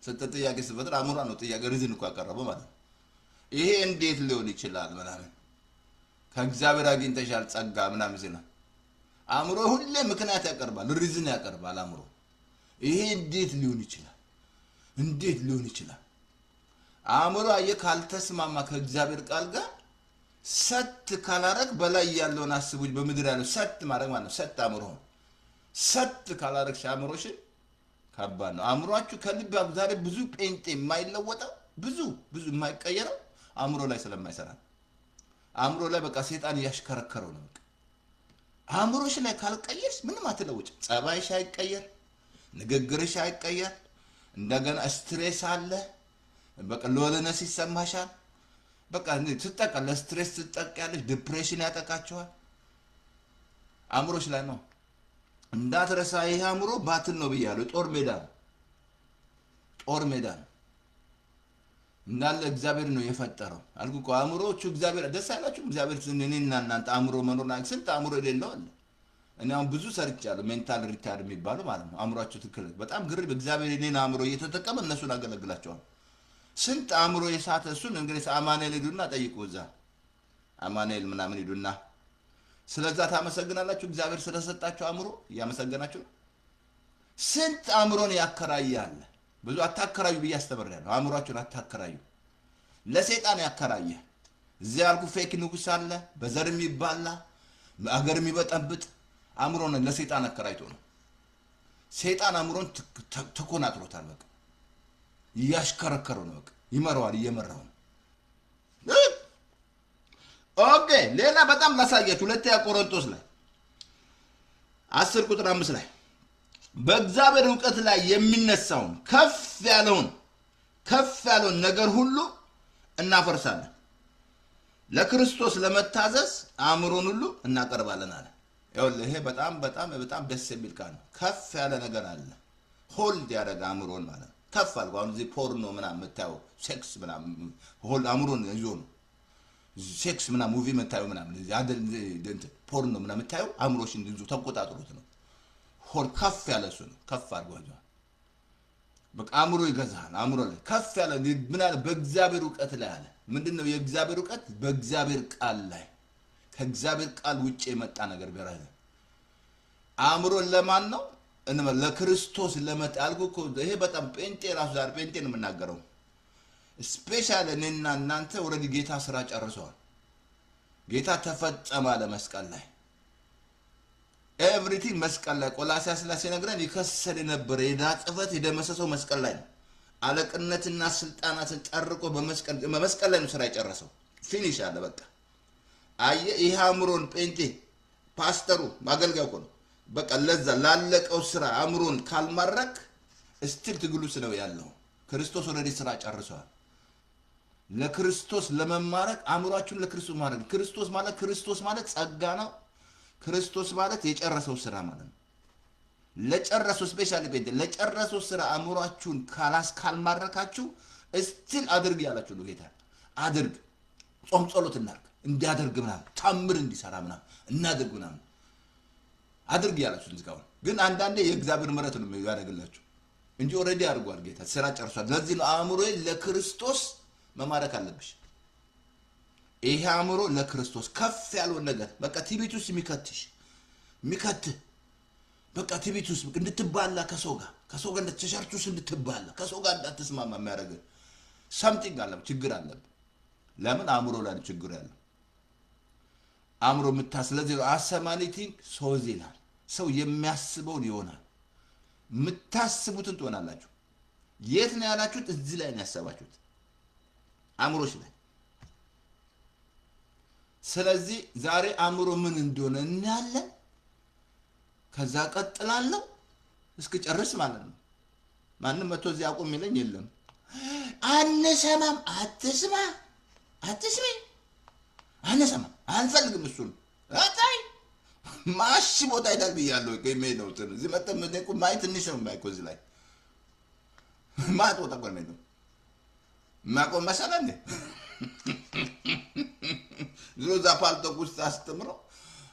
ስትል ጥያቄ ስትፈጥር አእምሯ ነው ጥያቄ ሪዝን እኮ ያቀረበው ማለት ነው። ይሄ እንዴት ሊሆን ይችላል ምናምን ከእግዚአብሔር አግኝተሻል ጸጋ ምናምን ሲና አእምሮ ሁሌ ምክንያት ያቀርባል፣ ሪዝን ያቀርባል። አእምሮ ይሄ እንዴት ሊሆን ይችላል? እንዴት ሊሆን ይችላል? አእምሮ አየ ካልተስማማ ከእግዚአብሔር ቃል ጋር ሰት ካላረግ በላይ ያለውን አስቡኝ። በምድር ያለው ሰት ማድረግ ማለት ነው። ሰት አእምሮ ሰት ካላረግሽ አእምሮሽን ከባድ ነው። አእምሮአችሁ ከልብ ዛሬ ብዙ ጴንጤ የማይለወጠው ብዙ የማይቀየረው አእምሮ ላይ ስለማይሰራ አእምሮ ላይ በቃ ሰይጣን እያሽከረከረው ነው። በቃ አእምሮሽ ላይ ካልቀየርሽ ምንም አትለውጭ። ጸባይሽ አይቀየር፣ ንግግርሽ አይቀየር። እንደገና ስትሬስ አለ። በቃ ሎልነስ ይሰማሻል። በቃ ትጠቃ ለስትሬስ ትጠቃለሽ። ዲፕሬሽን ያጠቃቸዋል። አእምሮሽ ላይ ነው እንዳትረሳ። ይሄ አእምሮ ባትል ነው ብያለሁ። ጦር ሜዳ ነው እንዳለ እግዚአብሔር ነው የፈጠረው አልኩ እኮ። አእምሮቹ እግዚአብሔር ደስ አይላችሁ? እግዚአብሔር እኔና እናንተ አእምሮ መኖር ላይ ስንት አእምሮ የሌለው አለ። እኔ አሁን ብዙ ሰርቻለሁ። ሜንታል ሪታርድ የሚባለው ማለት ነው። አእምሯቸው ትክክል በጣም ግርብ። እግዚአብሔር እኔን አእምሮ እየተጠቀመ እነሱን አገለግላቸዋል። ስንት አእምሮ የሳተ እሱን እንግዲህ አማኑኤል ሂዱና ጠይቁ። እዛ አማኑኤል ምናምን ሂዱና ስለዛ ታመሰግናላችሁ። እግዚአብሔር ስለሰጣችሁ አእምሮ እያመሰገናችሁ ነው። ስንት አእምሮን ያከራያል። ብዙ አታከራዩ ብዬ አስተምሬያለሁ። አእምሯችሁን አታከራዩ። ለሰይጣን ያከራየ እዚያ ያልኩ ፌክ ንጉስ አለ፣ በዘር የሚባላ አገር የሚበጠብጥ አእምሮን ለሰይጣን አከራይቶ ነው። ሰይጣን አእምሮን ተኮናጥሮታል። በቃ እያሽከረከረው ነው። በቃ ይመራዋል፣ እየመራው ነው። ኦኬ ሌላ በጣም ላሳያችሁ። ሁለተኛ ቆሮንቶስ ላይ 10 ቁጥር 5 ላይ በእግዚአብሔር ዕውቀት ላይ የሚነሳውን ከፍ ያለውን ነገር ሁሉ እናፈርሳለን፣ ለክርስቶስ ለመታዘዝ አእምሮን ሁሉ እናቀርባለን አለ። ይሄ በጣም ደስ የሚል ቃል ነው። ከፍ ያለ ነገር አለ። ሆልድ ያደረገ አእምሮን ማለት ነው። ከፍ አልኩ። አሁን እዚህ ፖርኖ ምናምን የምታየው ሴክስ ምናምን ሆልድ አእምሮን ይዞ ነው። ሴክስ ምናምን ሙቪ የምታየው ምናምን አደል ፖርኖ ምናምን የምታየው አእምሮሽን ይዞ ተቆጣጥሮት ነው። ሆል ከፍ ያለ እሱ ነው። ከፍ አድርጓል። በቃ አእምሮ ይገዛል። አእምሮ ላይ ከፍ ያለ ምን አለ? በእግዚአብሔር ዕውቀት ላይ አለ። ምንድነው የእግዚአብሔር ዕውቀት? በእግዚአብሔር ቃል ላይ ከእግዚአብሔር ቃል ውጪ የመጣ ነገር ቢራይ አእምሮን ለማን ነው? ለክርስቶስ ለመጣ አልኩ እኮ። ይሄ በጣም ጴንጤ ራሱ ዛሬ ጴንጤ ነው የምናገረው። ስፔሻል እኔና እናንተ ኦልሬዲ ጌታ ስራ ጨርሰዋል። ጌታ ተፈጸመ አለ መስቀል ላይ። ኤቭሪቲንግ መስቀል ላይ ቆላስይስ ላይ ሲነግረን ይከሰል የነበረ የዕዳ ጽሕፈት የደመሰሰው መስቀል ላይ ነው። አለቅነትና ስልጣናትን ጨርቆ በመስቀል ላይ ነው ስራ የጨረሰው። ፊኒሽ አለ በቃ። አየ ይሄ አእምሮን ጴንጤ ፓስተሩ ማገልገያ እኮ ነው። በቃ ለዛ ላለቀው ስራ አእምሮን ካልማረክ እስቲል ትግሉስ ነው ያለው። ክርስቶስ ኦልሬዲ ስራ ጨርሷል። ለክርስቶስ ለመማረክ አእምሯችሁን ለክርስቶስ ማረክ። ክርስቶስ ማለት ጸጋ ነው። ክርስቶስ ማለት የጨረሰው ስራ ማለት ነው። ለጨረሱ ስፔሻሊ ቤት ለጨረሱ ስራ አእምሯችሁን ካልማረካችሁ እስቲል አድርግ ያላችሁ ነው ጌታ። አድርግ፣ ጾም ጸሎት እናድርግ፣ እንዲያደርግ ምናምን ታምር እንዲሰራ ምናምን እናድርግ ምናምን አድርግ ያላችሁ እንዝጋው። ግን አንዳንዴ የእግዚአብሔር ምሕረት ነው ያደርግላችሁ እንጂ ኦልሬዲ አድርጓል ጌታ፣ ስራ ጨርሷል። ለዚህ ነው አእምሮዬ ለክርስቶስ መማረክ አለብሽ። ይሄ አእምሮ ለክርስቶስ ከፍ ያለውን ነገር በቃ ቲቢት ውስጥ የሚከትህ በቃ ቲቢት ውስጥ እንድትባላ ከሰው ጋር ቸርች ውስጥ እንድትባላ ከሰው ጋር እንዳትስማማ የሚያደርግ ሰምቲንግ አለ፣ ችግር አለ። ለምን አእምሮ ላይ ችግር ያለው አእምሮ ስለዚህ አሰማኒቲንግ ሶዝ ይላል። ሰው የሚያስበውን ይሆናል። የምታስቡትን ትሆናላችሁ። የት ነው ያላችሁት? እዚህ ላይ ነው ያሰባችሁት፣ አእምሮች ላይ። ስለዚህ ዛሬ አእምሮ ምን እንደሆነ እናያለን። ከዛ ቀጥላለሁ እስክጨርስ ማለት ነው። ማንም መጥቶ እዚህ አቁም ይለኝ የለም። አንሰማም፣ አትስሚ፣ አንሰማም፣ አንፈልግም። እሱን አታይ ማሽ ቦታ ይዳል ብያለሁ። ከመሄደው እዚህ መጠን መደቁ ማይ ትንሽ ነው ማይኮ እዚህ ላይ ማጥ ወጣ ቆል ነው ማቆም መሰለ እንዴ ዞዛ ፓልቶክ ውስጥ አስተምሮ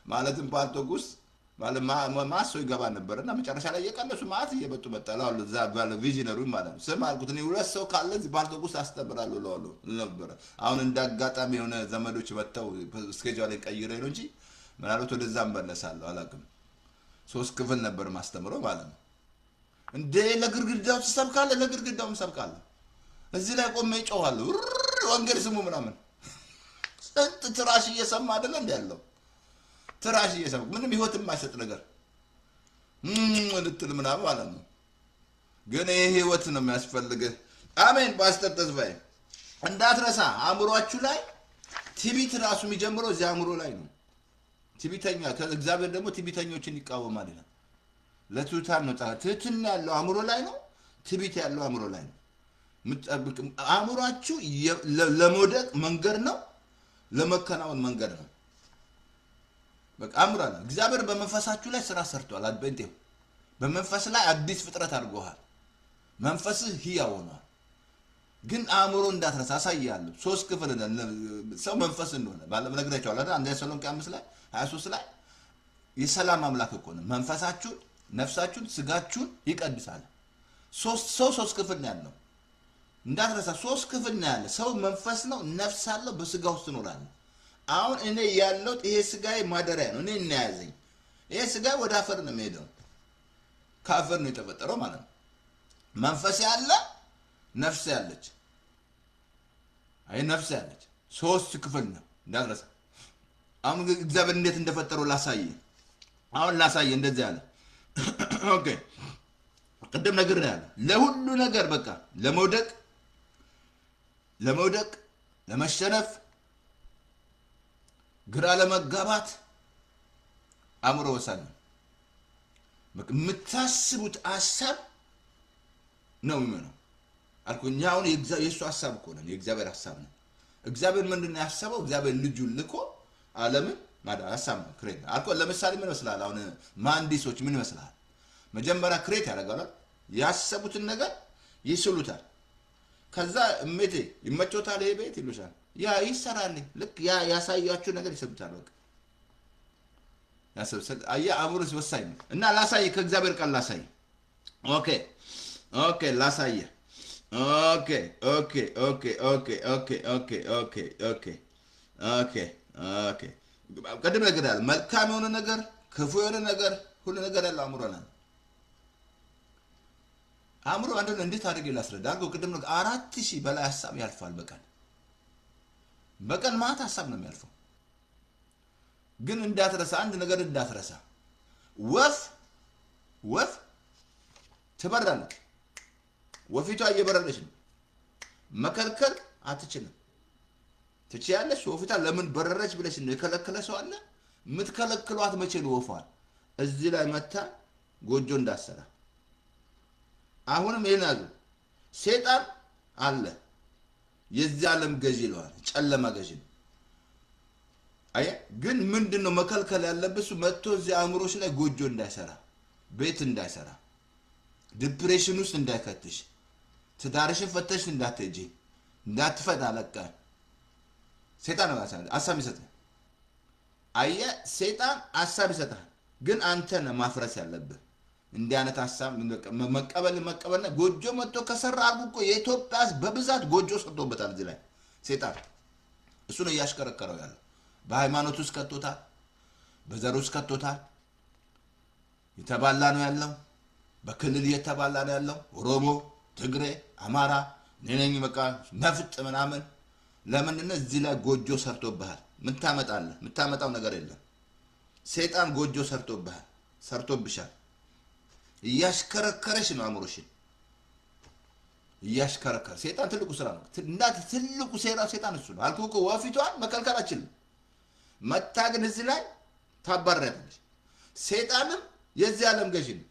ማለትም ፓልቶክ ውስጥ ማለት ማሶ ይገባ ነበርና መጨረሻ ላይ የቀነሱ ማት እየመጡ መጣላው ለዛ ባለ ቪዥነሩ ማለት ነው። ስም አልኩት እኔ ሁለት ሰው ካለ እዚህ ፓልቶክ ውስጥ አስተምራለሁ ለዋሉ ነበር። አሁን እንዳጋጣሚ የሆነ ዘመዶች መጥተው ስኬጁል ላይ ቀይረው ነው እንጂ ምናልባት ወደዛ መለሳለሁ አላውቅም። 3 ክፍል ነበር ማስተምረው ማለት ነው። እንደ ለግርግዳው ተሰብካለህ፣ ለግርግዳውም ሰብካለህ። እዚህ ላይ ቆሜ ጮሃለሁ ወንጌል ስሙ ምናምን ስንት ትራሽ እየሰማ አይደለ እንደ ያለው ትራሽ እየሰማ ምንም ህይወት የማይሰጥ ነገር ልትል ምናምን ማለት ነው። ግን ይሄ ህይወት ነው የሚያስፈልግህ። አሜን። ፓስተር ተስፋዬ እንዳትረሳ፣ አእምሯችሁ ላይ ትዕቢት ራሱ የሚጀምረው እዚህ አእምሮ ላይ ነው። ትዕቢተኛ እግዚአብሔር ደግሞ ትዕቢተኞችን ይቃወማል ይላል። ለትሑታን ነው ትሕትና ያለው አእምሮ ላይ ነው። ትዕቢት ያለው አእምሮ ላይ ነው። አእምሯችሁ ለመውደቅ መንገድ ነው፣ ለመከናወን መንገድ ነው። በቃ አእምሮ ነው። እግዚአብሔር በመንፈሳችሁ ላይ ስራ ሰርቷል። አድበንቴው በመንፈስ ላይ አዲስ ፍጥረት አድርጎሃል። መንፈስህ ሕያው ሆኗል። ግን አእምሮ እንዳትረሳ አሳያለሁ። 3 ክፍል ሰው መንፈስ እንደሆነ ባለ ነግራቸዋለሁ አይደል? አንደኛ ተሰሎንቄ 5 ላይ 23 ላይ የሰላም አምላክ እኮ ነው። መንፈሳችሁን፣ ነፍሳችሁን፣ ስጋችሁን ይቀድሳል። 3 ክፍል ነው ያለው። እንዳትረሳ 3 ክፍል ነው ያለው። ሰው መንፈስ ነው፣ ነፍስ አለው፣ በስጋ ውስጥ ይኖራል። አሁን እኔ ያለው ይሄ ስጋዬ ማደሪያ ነው። እኔ እናያዘኝ ይሄ ስጋ ወደ አፈር ነው የሚሄደው። ከአፈር ነው የተፈጠረው ማለት ነው። መንፈስ ያለ ነፍስ ያለች አይ ነፍስ ያለች 3 ክፍል ነው እንዳትረሳ። አሁን እግዚአብሔር እንዴት እንደፈጠረው ላሳየ እንደዚህ ያለ ኦኬ። ቅድም ነገር ነው ያለ ለሁሉ ነገር በቃ ለመውደቅ፣ ለመሸነፍ፣ ግራ ለመጋባት አእምሮ ወሳኝ ነው። የምታስቡት ሀሳብ ነው የሚሆነው አልኩኝ። አሁን የእሱ ሀሳብ እኮ ነው፣ የእግዚአብሔር ሀሳብ ነው። እግዚአብሔር ምንድነው ያሰበው? እግዚአብሔር ልጁን ልኮ ዓለምን ማዳን ሀሳብ ነው። ክሬት አልኩ። ለምሳሌ ምን ይመስላል? አሁን መሐንዲሶች ምን ይመስላል? መጀመሪያ ክሬት ያደርጋሉ። ያሰቡትን ነገር ይስሉታል። ከዛ እሜቴ ይመቾታል፣ ይሄ ቤት ይሉሻል፣ ያ ይሰራል። ልክ ያ ያሳያችሁ ነገር ይሰጡታል። በቃ ያሰብሰል አያ አእምሮስ ወሳኝ ነው። እና ላሳይ፣ ከእግዚአብሔር ቃል ላሳይ። ኦኬ ላሳይ። ቅድም ነገር ያለ መልካም የሆነ ነገር፣ ክፉ የሆነ ነገር፣ ሁሉ ነገር ያለው አእምሮ ነው። አእምሮ አንደኛ እንዴት አድርጌ ላስረዳ? ቅድም ነው 4000 በላይ ሀሳብ ያልፋል በቀን ማታ ሀሳብ ነው የሚያልፈው። ግን እንዳትረሳ፣ አንድ ነገር እንዳትረሳ፣ ወፍ ትበራለች። ወፊቷ እየበረረች ነው። መከልከል አትችልም። ትችያለሽ። ወፊቷ ለምን በረረች ብለሽ ነው የከለከለ ሰው አለ? የምትከለክሏት መቼ ነው? ወፏል እዚህ ላይ መታ ጎጆ እንዳሰራ። አሁንም ይሄን ያዙ። ሴጣን አለ፣ የዚህ ዓለም ገዢ ይለዋል፣ ጨለማ ገዢ ነው። አየ ግን ምንድነው መከልከል ያለበት? መጥቶ እዚህ አእምሮሽ ላይ ጎጆ እንዳይሰራ ቤት እንዳይሰራ፣ ዲፕሬሽን ውስጥ እንዳይከትሽ፣ ትዳርሽን ፈተሽ እንዳትሄጂ፣ እንዳትፈታ ለቀ ሰይጣን ነው ሐሳብ ይሰጣል። አየህ ሰይጣን ሐሳብ ይሰጣል፣ ግን አንተ ነህ ማፍረስ ያለብህ። እንዲህ አይነት ሐሳብ መቀበልና ጎጆ መጥቶ ከሰራ አርጉ እኮ የኢትዮጵያ በብዛት ጎጆ ሰርቶበታል። እዚህ ላይ ሰይጣን እሱ ነው እያሽከረከረው ያለው። በሃይማኖት ውስጥ ከቶታል፣ በዘር ውስጥ ከቶታል። የተባላ ነው ያለው፣ በክልል እየተባላ ነው ያለው። ኦሮሞ፣ ትግሬ፣ አማራ ነኝ በቃ ነፍጥ ምናምን። ለምንድን ነው እዚህ ላይ ጎጆ ሰርቶብሃል? ምን ታመጣለህ? የምታመጣው ነገር የለም። ሰይጣን ጎጆ ሰርቶብሻል። እያሽከረከረሽ ነው አእምሮሽን እያሽከረከረ። ሰይጣን ትልቁ ስራ ነው። እንዳት ትልቁ ሰይጣን እሱ ነው አልኩህ እኮ። ወፊቷን መከልከል አችልም። መታ ግን እዚህ ላይ ታባረራለች። ሰይጣንም የዚህ ዓለም ገዢ ነው።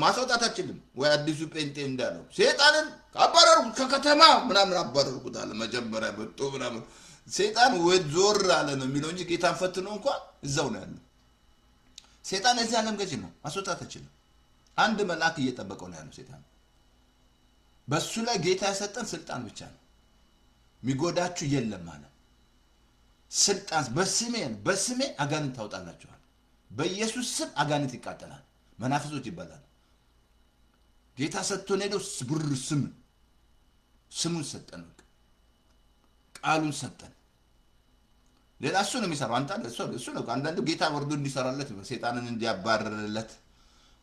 ማስወጣት አችልም ወይ አዲሱ ጴንጤ እንዳለው ሰይጣንን አባረርኩት ከከተማ ምናምን አባረርኩት አለ። መጀመሪያ መጥቶ ምናምን ሰይጣን ወድ ዞር አለ ነው የሚለው እንጂ ጌታን ፈትኖ እንኳን እዛው ነው ያለው። ሰይጣን የዚህ ዓለም ገዢ ነው። ማስወጣት አችልም። አንድ መልአክ እየጠበቀው ነው ያለው ሰይጣን። በሱ ላይ ጌታ የሰጠን ስልጣን ብቻ ነው። የሚጎዳችሁ የለም አለ። ስልጣን በስሜ አጋንንት ታውጣላችኋል። በኢየሱስ ስም አጋንንት ይቃጠላል፣ መናፍሶች ይባላል። ጌታ ሰጥቶን ሄዶ ስሙን ሰጠን፣ ቃሉን ሰጠን። ሌላ እሱ ነው የሚሰራው። እሱ ነው አንዳንዱ ጌታ ወርዶ እንዲሰራለት ሰይጣንን እንዲያባረርለት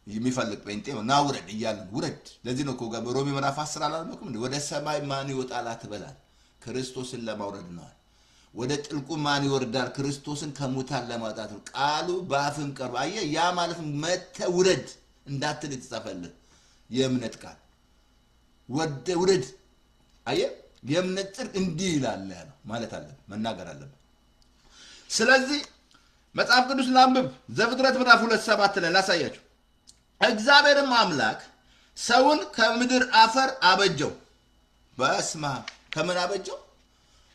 የሚፈልግ ጴንጤ ና ውረድ እያለን ውረድ። ለዚህ ነው እኮ በሮሜ ምዕራፍ 10 አላልኩም? ወደ ሰማይ ማን ይወጣል አትበላል፣ ክርስቶስን ለማውረድ ነው። ወደ ጥልቁ ማን ይወርዳል? ክርስቶስን ከሙታን ለማውጣት ነው። ቃሉ በአፍም ቀርቦ አየህ። ያ ማለት መተህ ውረድ እንዳትል የተጻፈልህ የእምነት ቃል ውረድ። አየህ የእምነት ጽድቅ እንዲህ ይላል ያለው ማለት አለብህ፣ መናገር አለብህ። ስለዚህ መጽሐፍ ቅዱስ ላንብብ። ዘፍጥረት ምዕራፍ 2:7 ላይ ላሳያችሁ። እግዚአብሔርም አምላክ ሰውን ከምድር አፈር አበጀው። በስመ አብ። ከምን አበጀው?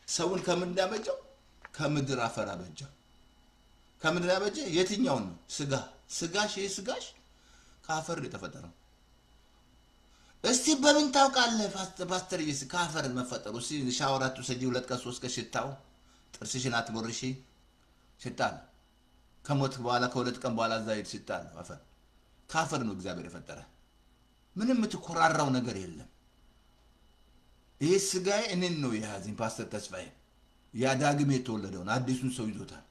ሰውን ከምን እንዳበጀው? ከምድር አፈር አበጀው። ከምድር አበጀ። የትኛውን ነው? ስጋሽ ስጋሽ ከአፈር የተፈጠረው። እስቲ በምን ታውቃለህ ፓስተር? ከአፈር መፈጠሩ። እስቲ ሻወራቱ ሰጂ 2 ቀን 3 ቀን ሽታው ጥርስሽን አትቦርሺ። ሽታል ከሞት በኋላ ከ2 ቀን በኋላ እዛ ሄድ ሽታል አፈር። ከአፈር ነው እግዚአብሔር የፈጠረ። ምንም የምትኮራራው ነገር የለም። ይሄ ስጋዬ እኔን ነው የያዘኝ። ፓስተር ተስፋዬ ያዳግም የተወለደውን አዲሱን ሰው ይዞታል።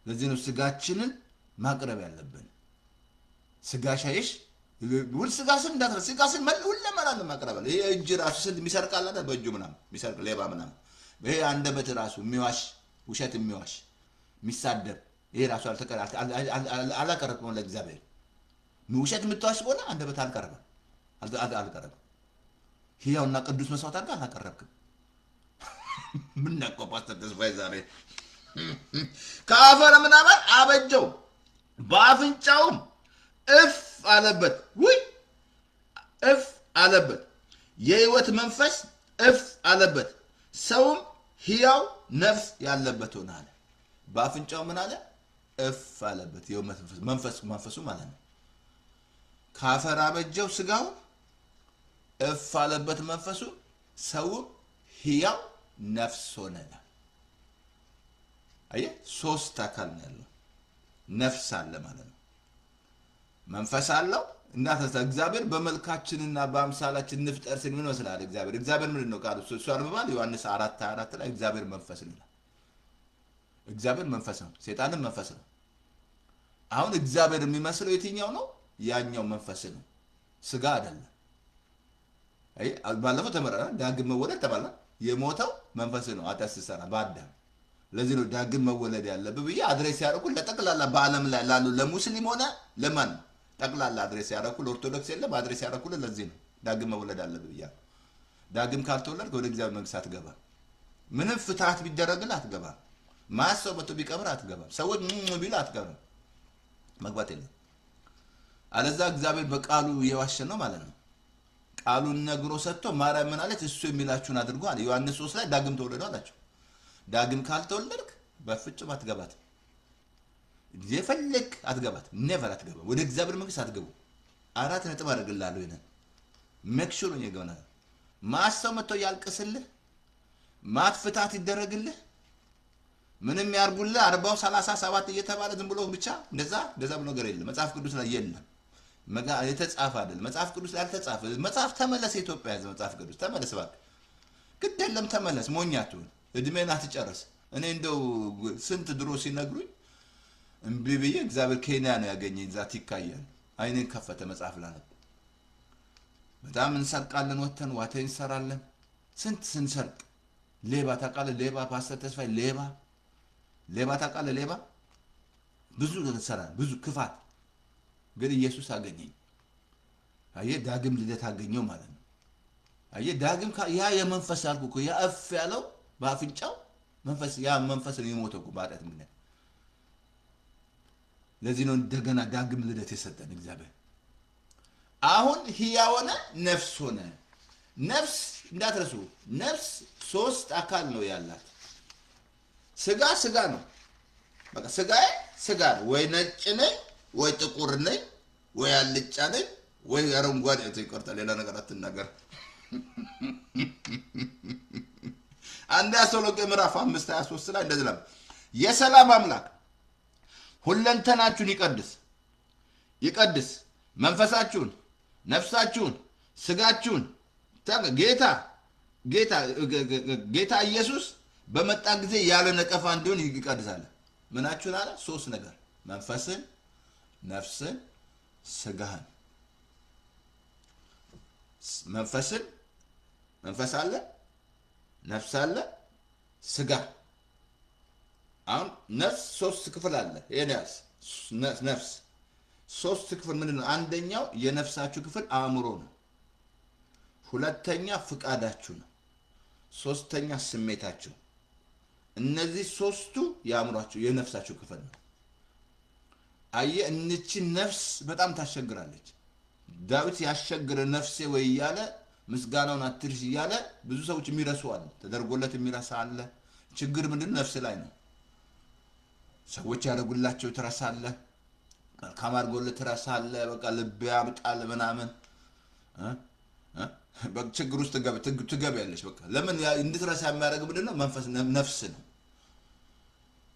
ለዚህ ነው ስጋችንን ማቅረብ ያለብን። ስጋሻይሽ ውል ስጋስን እንዳትረስ። ስጋስን ሁለመናን ማቅረብ አለ። ይሄ እጅ ራሱ ስንት የሚሰርቃል አይደል? በእጁ ምናምን የሚሰርቅ ሌባ ምናምን። ይሄ አንደበት ራሱ የሚዋሽ ውሸት የሚዋሽ የሚሳደብ ይሄ ራሱ አላቀረብም ለእግዚአብሔር። ውሸት የምትዋሽ ከሆነ አንደበት አልቀረበም። ሕያውና ቅዱስ መስዋዕት አድርገህ አላቀረብክም። ምን ነቀው ፓስተር ተስፋዬ ዛሬ ከአፈር ምናምን አበጀው፣ በአፍንጫውም እፍ አለበት። እፍ አለበት፣ የሕይወት መንፈስ እፍ አለበት፣ ሰውም ሕያው ነፍስ ያለበት ሆነ አለ። በአፍንጫው ምን አለ? እፍ አለበት። መንፈሱ ማለት ነው። ከአፈር አበጀው ስጋው፣ እፍ አለበት መንፈሱ፣ ሰውም ሕያው ነፍስ ሆነ። አየህ፣ 3 አካል ነው ያለው። ነፍስ አለ ማለት ነው። መንፈስ አለው እና እግዚአብሔር በመልካችንና በአምሳላችን እንፍጠር ሲል ምን መስላል? እግዚአብሔር ምንድን ነው ቃሉ? እሱ አንብባል። ዮሐንስ 4:24 ላይ እግዚአብሔር መንፈስ ነው። እግዚአብሔር መንፈስ ነው፣ ሰይጣንም መንፈስ ነው። አሁን እግዚአብሔር የሚመስለው የትኛው ነው? ያኛው መንፈስ ነው፣ ስጋ አይደለም። ባለፈው ተመረራ ዳግም መወለድ ተባለ። የሞተው መንፈስ ነው ኃጢአት ሲሰራ በአዳም። ለዚህ ነው ዳግም መወለድ ያለብህ ብዬ አድሬስ ያደረኩ ለጠቅላላ በዓለም ላይ ላሉ ለሙስሊም ሆነ ለማን ጠቅላላ አድሬስ ያደረኩ። ለኦርቶዶክስ የለም አድሬስ ያደረኩ። ለዚህ ነው ዳግም መወለድ አለብህ ብዬ። ዳግም ካልተወለድክ ወደ እግዚአብሔር መንግስት አትገባም። ምንም ፍትሃት ቢደረግልህ አትገባም። ማሰው መቶ ቢቀብር አትገባም። ሰዎች ቢሉ አትገባም። መግባት የለም። አለዛ እግዚአብሔር በቃሉ የዋሸ ነው ማለት ነው። ቃሉን ነግሮ ሰጥቶ ማርያም ምን አለች? እሱ የሚላችሁን አድርጉ አለ። ዮሐንስ 3 ላይ ዳግም ተወለዱ አላቸው። ዳግም ካልተወለድክ በፍጹም አትገባትም። የፈለክ አትገባት፣ ኔቨር አትገባ፣ ወደ እግዚአብሔር መንግስት አትገቡ። 4 ነጥብ አደርግልሃለሁ። ይሄን ሜክ ሹር ነው የገና ማሰው መጥቶ ያልቅስልህ፣ ማትፍታት ይደረግልህ፣ ምንም ያርጉልህ 40 37 እየተባለ ዝም ብሎ ብቻ እንደዛ ብሎ ነገር የለም። መጽሐፍ ቅዱስ ላይ የለም። የተጻፈ አይደለም። መጽሐፍ ቅዱስ ላይ አልተጻፈ። መጽሐፍ ተመለስ፣ ኢትዮጵያ ያዘ መጽሐፍ ቅዱስ ተመለስ፣ እባክህ ግድ የለም ተመለስ። ሞኛቱን እድሜን አትጨርስ። እኔ እንደው ስንት ድሮ ሲነግሩኝ እምቢ ብዬ እግዚአብሔር ኬንያ ነው ያገኘኝ። ዛት ይካያል አይኔን ከፈተ መጽሐፍ ላይ በጣም እንሰርቃለን፣ ወተን ዋቴ እንሰራለን። ስንት ስንሰርቅ ሌባ ታውቃለህ? ሌባ ፓስተር ተስፋዬ ሌባ ታውቃለህ? ሌባ ብዙ እንሰራለን፣ ብዙ ክፋት። ግን ኢየሱስ አገኘኝ። አየህ ዳግም ልደት አገኘው ማለት ነው። አየህ ዳግም ያ የመንፈስ ያልኩህ እኮ ያ እፍ ያለው በአፍንጫው መንፈስ፣ ያ መንፈስ ነው የሞተው እኮ በኃጢአት ምክንያት። ለዚህ ነው እንደገና ዳግም ልደት የሰጠን እግዚአብሔር። አሁን ሕያው ሆነ፣ ነፍስ ሆነ። ነፍስ እንዳትረሱ፣ ነፍስ 3 አካል ነው ያላት። ስጋ ነው በቃ ስጋዬ ስጋ ነው። ወይ ነጭ ነኝ፣ ወይ ጥቁር ነኝ፣ ወይ አልጫ ነኝ፣ ወይ አረንጓዴ። ይቆርጣል። ሌላ ነገር አትናገር። አንድ ተሰሎንቄ ምዕራፍ 5:23 ላይ እንደዚህ ነው፣ የሰላም አምላክ ሁለንተናችሁን ይቀድስ፣ መንፈሳችሁን፣ ነፍሳችሁን፣ ስጋችሁን ጌታ ኢየሱስ በመጣ ጊዜ ያለ ነቀፋ እንዲሆን ይቀድሳል። ምናችሁን አለ? 3 ነገር፣ መንፈስን፣ ነፍስን፣ ስጋህን። መንፈስ አለ፣ ነፍስ አለ፣ ስጋ። አሁን ነፍስ 3 ክፍል አለ። ይሄንስ ነፍስ 3 ክፍል ምንድን ነው? አንደኛው የነፍሳችሁ ክፍል አእምሮ ነው። ሁለተኛ ፍቃዳችሁ ነው። ሶስተኛ ስሜታችሁ። እነዚህ 3ቱ የአእምሯችሁ የነፍሳችሁ ክፍል ነው። አየህ እንቺ ነፍስ በጣም ታስቸግራለች። ዳዊት ያስቸግረ ነፍሴ ወይ እያለ ምስጋናውን አትርሽ እያለ ብዙ ሰዎች የሚረሱ አለ፣ ተደርጎለት የሚረሳ አለ። ችግር ምንድን ነፍስ ላይ ነው። ሰዎች ያደርጉላቸው ትረሳለህ፣ መልካም አድርጎልህ ትረሳለህ። በቃ ልብ ያምጣል ምናምን ችግር ውስጥ ትገቢያለሽ። በቃ ለምን እንድትረሳ የሚያደርግ ምንድን ነው? መንፈስ ነፍስ ነው።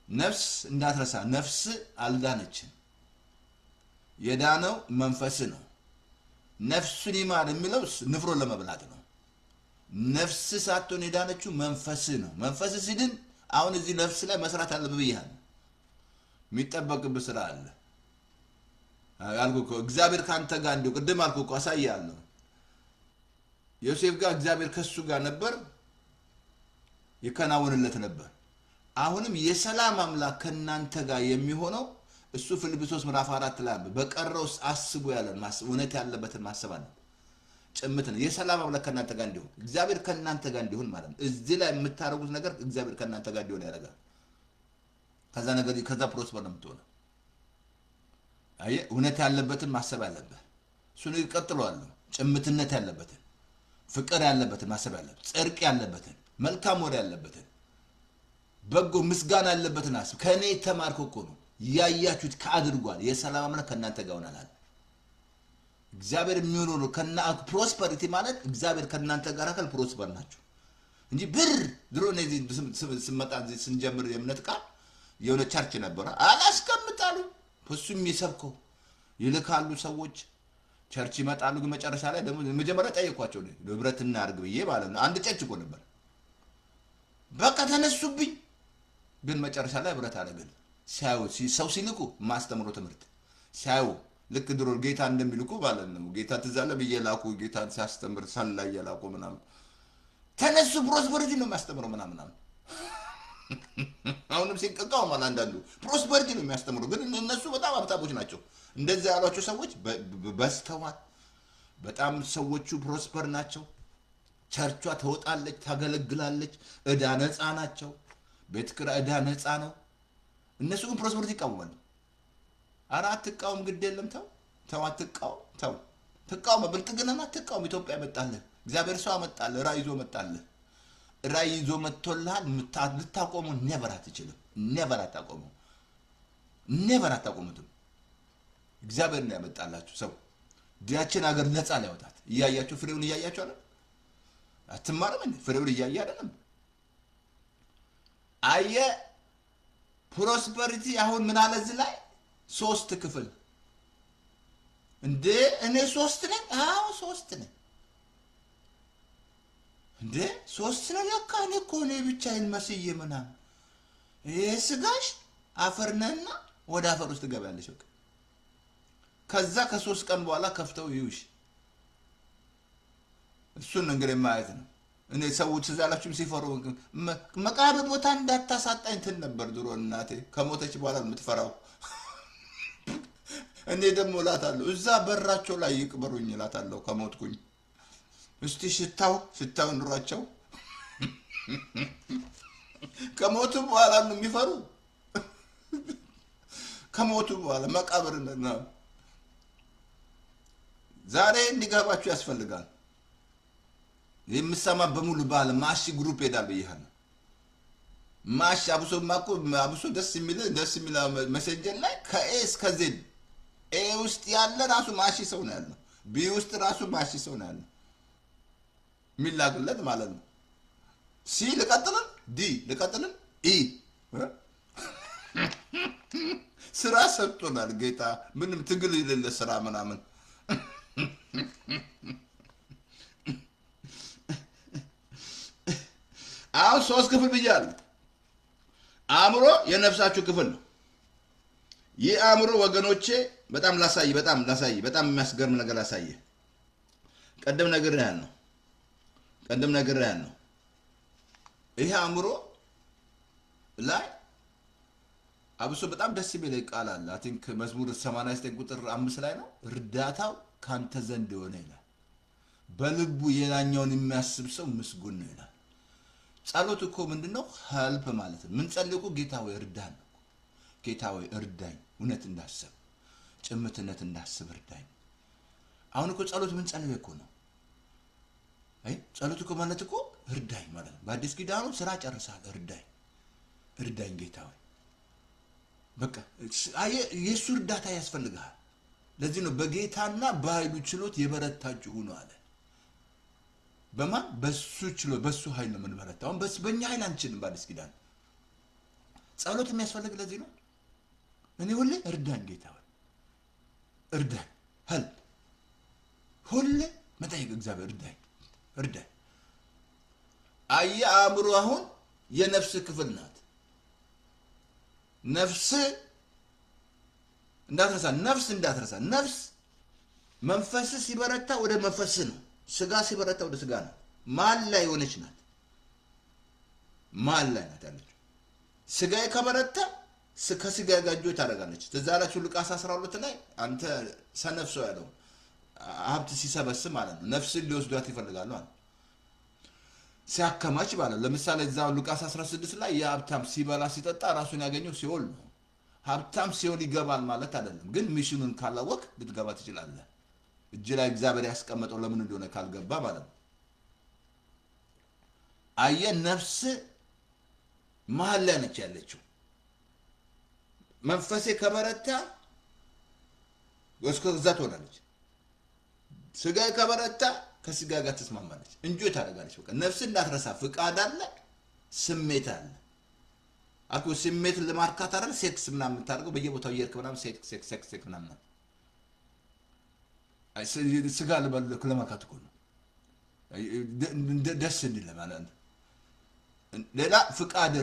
ነፍስ እንዳትረሳ። ነፍስ አልዳነችም። የዳነው መንፈስ ነው። ነፍሱን ይማር የሚለው ንፍሮ ለመብላት ነው። ነፍስ ሳትሆን የዳነችው መንፈስ ነው። መንፈስ ሲድን አሁን እዚህ ነፍስ ላይ መስራት አለብህ ብያለሁ። የሚጠበቅብህ ስራ አለ አልኩህ እኮ። እግዚአብሔር ካንተ ጋር እንዲሁ ቅድም አልኩህ እኮ አሳያለሁ። ዮሴፍ ጋር እግዚአብሔር ከሱ ጋር ነበር፣ ይከናወንለት ነበር። አሁንም የሰላም አምላክ ከናንተ ጋር የሚሆነው እሱ ፊልጵስዩስ ምዕራፍ 4 ላይ በቀረው አስቡ ያለን እውነት ያለበትን ማሰብ አለ። ጭምት ነው። የሰላም አምላክ ከናንተ ጋር እንዲሆን፣ እግዚአብሔር ከናንተ ጋር እንዲሆን ማለት ነው። እዚህ ላይ የምታረጉት ነገር እግዚአብሔር ከናንተ ጋር እንዲሆን ያደርጋል። ከዛ ፕሮስፐር ነው የምትሆነው። አየህ እውነት ያለበትን ማሰብ አለበት። እሱን ይቀጥለዋለሁ። ጭምትነት ያለበትን፣ ፍቅር ያለበትን ማሰብ ያለበት፣ ጽድቅ ያለበትን፣ መልካም ወሬ ያለበትን፣ በጎ ምስጋና ያለበትን አስብ። ከእኔ ተማርኩ እኮ ነው ያያችሁት ከአድርጓል። የሰላም አምላክ ከእናንተ ጋር ሆናል። እግዚአብሔር የሚሆነው ነው። ፕሮስፐሪቲ ማለት እግዚአብሔር ከእናንተ ጋር አካል ፕሮስፐር ናቸው እንጂ ብር ድሮ እነዚህ ስመጣ ስንጀምር የእምነት ቃል የሆነ ቸርች ነበረ አላስቀምጣሉ። እሱ የሚሰብከው ይልካሉ ሰዎች ቸርች ይመጣሉ። ግን መጨረሻ ላይ ደግሞ መጀመሪያ ጠየኳቸው ህብረት እናድርግ ብዬ ማለት ነው። አንድ ቸርች እኮ ነበር። በቃ ተነሱብኝ። ግን መጨረሻ ላይ ህብረት አደረግን። ሲያዩ ሰው ሲልኩ ማስተምሮ ትምህርት ሲያዩ ልክ ድሮ ጌታ እንደሚልኩ ማለት ነው። ጌታ ትዛለ ብዬ ላኩ። ጌታ ሲያስተምር ሰላይ የላኩ ምናምን ተነሱ። ፕሮስፐሪቲ ነው የሚያስተምረው ምናምን። አሁንም ሲቀቃው ማለት አንዳንዱ ፕሮስፐሪቲ ነው የሚያስተምረው። ግን እነሱ በጣም ሀብታሞች ናቸው። እንደዛ ያሏቸው ሰዎች በስተዋል። በጣም ሰዎቹ ፕሮስፐር ናቸው። ቸርቿ ተወጣለች፣ ታገለግላለች። እዳ ነፃ ናቸው። ቤት ኪራይ እዳ ነፃ ነው። እነሱ ግን ፕሮስፐሪቲ ይቃወማሉ። ኧረ አትቃወም፣ ግድ የለም ተው አትቃወም፣ ትቃወም። ብልጥግናና አትቃወም። ኢትዮጵያ መጣልህ፣ እግዚአብሔር ሰው አመጣልህ፣ ራእይ ይዞ መጣልህ። ራእይ ይዞ መጥቶልሃል። ልታቆመው ኔቨር አትችልም። ኔቨር አታቆመው። ኔቨር አታቆሙትም። እግዚአብሔር ነው ያመጣላችሁ ሰው ዲያችን ሀገር ነፃ ሊያወጣት። እያያችሁ ፍሬውን እያያችሁ አይደል? አትማርም እንዴ? ፍሬውን እያየ አይደለም? አየ ፕሮስፐሪቲ አሁን ምን አለ እዚህ ላይ 3 ክፍል እንዴ? እኔ 3 ነኝ። አዎ 3 ነኝ እንዴ? 3 ነኝ ለካ። እኔ እኮ እኔ ብቻዬን መስዬ ምናምን። ይሄ ስጋሽ አፈር ነህና ወደ አፈር ውስጥ ትገባለሽ። በቃ ከዛ ከ3 ቀን በኋላ ከፍተው ይውሽ። እሱን እንግዲህ ማየት ነው። እኔ ሰዎች እዛላችሁም ሲፈሩ መቃብር ቦታ እንዳታሳጣኝ እንትን ነበር ድሮ እናቴ ከሞተች በኋላ የምትፈራው። እኔ ደግሞ እላታለሁ እዛ በራቸው ላይ ይቅበሩኝ እላታለሁ ከሞትኩኝ። እስቲ ሽታው ኑሯቸው ከሞቱ በኋላ ነው የሚፈሩ። ከሞቱ በኋላ መቃብር ነው። ዛሬ እንዲገባችሁ ያስፈልጋል። የምሰማ በሙሉ ባለ ማሺ ግሩፕ ሄዳል ብያለሁ። ማሺ አብሶ ደስ የሚል መሰንጀር ላይ ከኤ እስከ ዜድ ኤ ውስጥ ያለ ራሱ ማሺ ሰው ነው ያለው። ቢ ውስጥ ራሱ ማሺ ሰው ነው ያለው የሚላክለት ማለት ነው። ሲ ልቀጥልን፣ ዲ ልቀጥልን፣ ኢ ስራ ሰጥቶናል ጌታ። ምንም ትግል የሌለ ስራ ምናምን አሁን 3 ክፍል ብያለሁ። አእምሮ የነፍሳችሁ ክፍል ነው። ይህ አእምሮ ወገኖቼ በጣም የሚያስገርም ነገር ላሳየ። ቀደም ነገር ነው። ይሄ አእምሮ ላይ አብሶ በጣም ደስ የሚል ቃል አለ። አይ ቲንክ መዝሙር 89 ቁጥር 5 ላይ ነው። እርዳታው ካንተ ዘንድ የሆነ ይላል። በልቡ የላኛውን የሚያስብ ሰው ምስጉን ነው ይላል። ጸሎት እኮ ምንድነው? ሄልፕ ማለት ነው። ምን ጸልቁ? ጌታ ሆይ እርዳኝ፣ ጌታ ሆይ እርዳኝ፣ እውነት እንዳስብ፣ ጭምትነት እንዳስብ እርዳኝ። አሁን እኮ ጸሎት ምን ጸልይ እኮ ነው። አይ ጸሎት እኮ ማለት እኮ እርዳኝ ማለት ነው። በአዲስ ኪዳኑ ስራ ጨርሳል። እርዳኝ ጌታ ሆይ። በቃ የሱ እርዳታ ያስፈልጋል። ለዚህ ነው በጌታና በኃይሉ ችሎት የበረታችሁ ሁኑ አለ። በማን? በሱ ችሎት በሱ ኃይል ነው የምንበረታው። አሁን በእኛ ኃይል አንችልም። በአዲስ ኪዳን ጸሎት የሚያስፈልግ ለዚህ ነው። እኔ ሁሌ እርዳኝ ጌታ ሆይ እርዳኝ፣ ሄልፕ ሁሌ መጠየቅ እግዚአብሔር እርዳኝ። አየህ አእምሮ አሁን የነፍስ ክፍል ናት። ነፍስ እንዳትረሳ። ነፍስ መንፈስ ሲበረታ ወደ መንፈስ ነው። ስጋ ሲበረታ ወደ ስጋ ነው። ማል ላይ ሆነች ናት። ማል ላይ ናት ያለችው። ስጋ ከበረታ ከስጋ ጋር ጆይ ታደርጋለች። ትዝ አላችሁ ሉቃስ 12 ላይ አንተ ሰነፍ ሰው ያለው ሀብት ሲሰበስብ ማለት ነው። ነፍስን ሊወስዷት ይፈልጋሉ አለ። ሲያከማች ማለት ለምሳሌ እዛው ሉቃስ 16 ላይ የሀብታም ሲበላ ሲጠጣ ራሱን ያገኘው ሲኦል ነው። ሀብታም ሲኦል ይገባል ማለት አይደለም፣ ግን ሚሽኑን ካላወቅ ልትገባ ትችላለህ። እጅ ላይ እግዚአብሔር ያስቀመጠው ለምን እንደሆነ ካልገባ ማለት ነው። አየህ ነፍስ መሀል ላይ ነች ያለችው። መንፈሴ ከበረታ ወስከዛ ትሆናለች። ስጋ ከበረታ ከስጋ ጋር ትስማማለች፣ እንጆ ታደርጋለች። በቃ ነፍስ እንዳትረሳ ፍቃድ አለ፣ ስሜት አለ። አኩ ስሜት ለማርካት አይደል ሴክስ ምናምን የምታደርገው በየቦታው እየሄድክ ምናምን ሴክስ ምናምን አይ ስጋ ለማርካት እኮ ነው ደስ እንዲል ማለት ነው። ሌላ ፍቃድ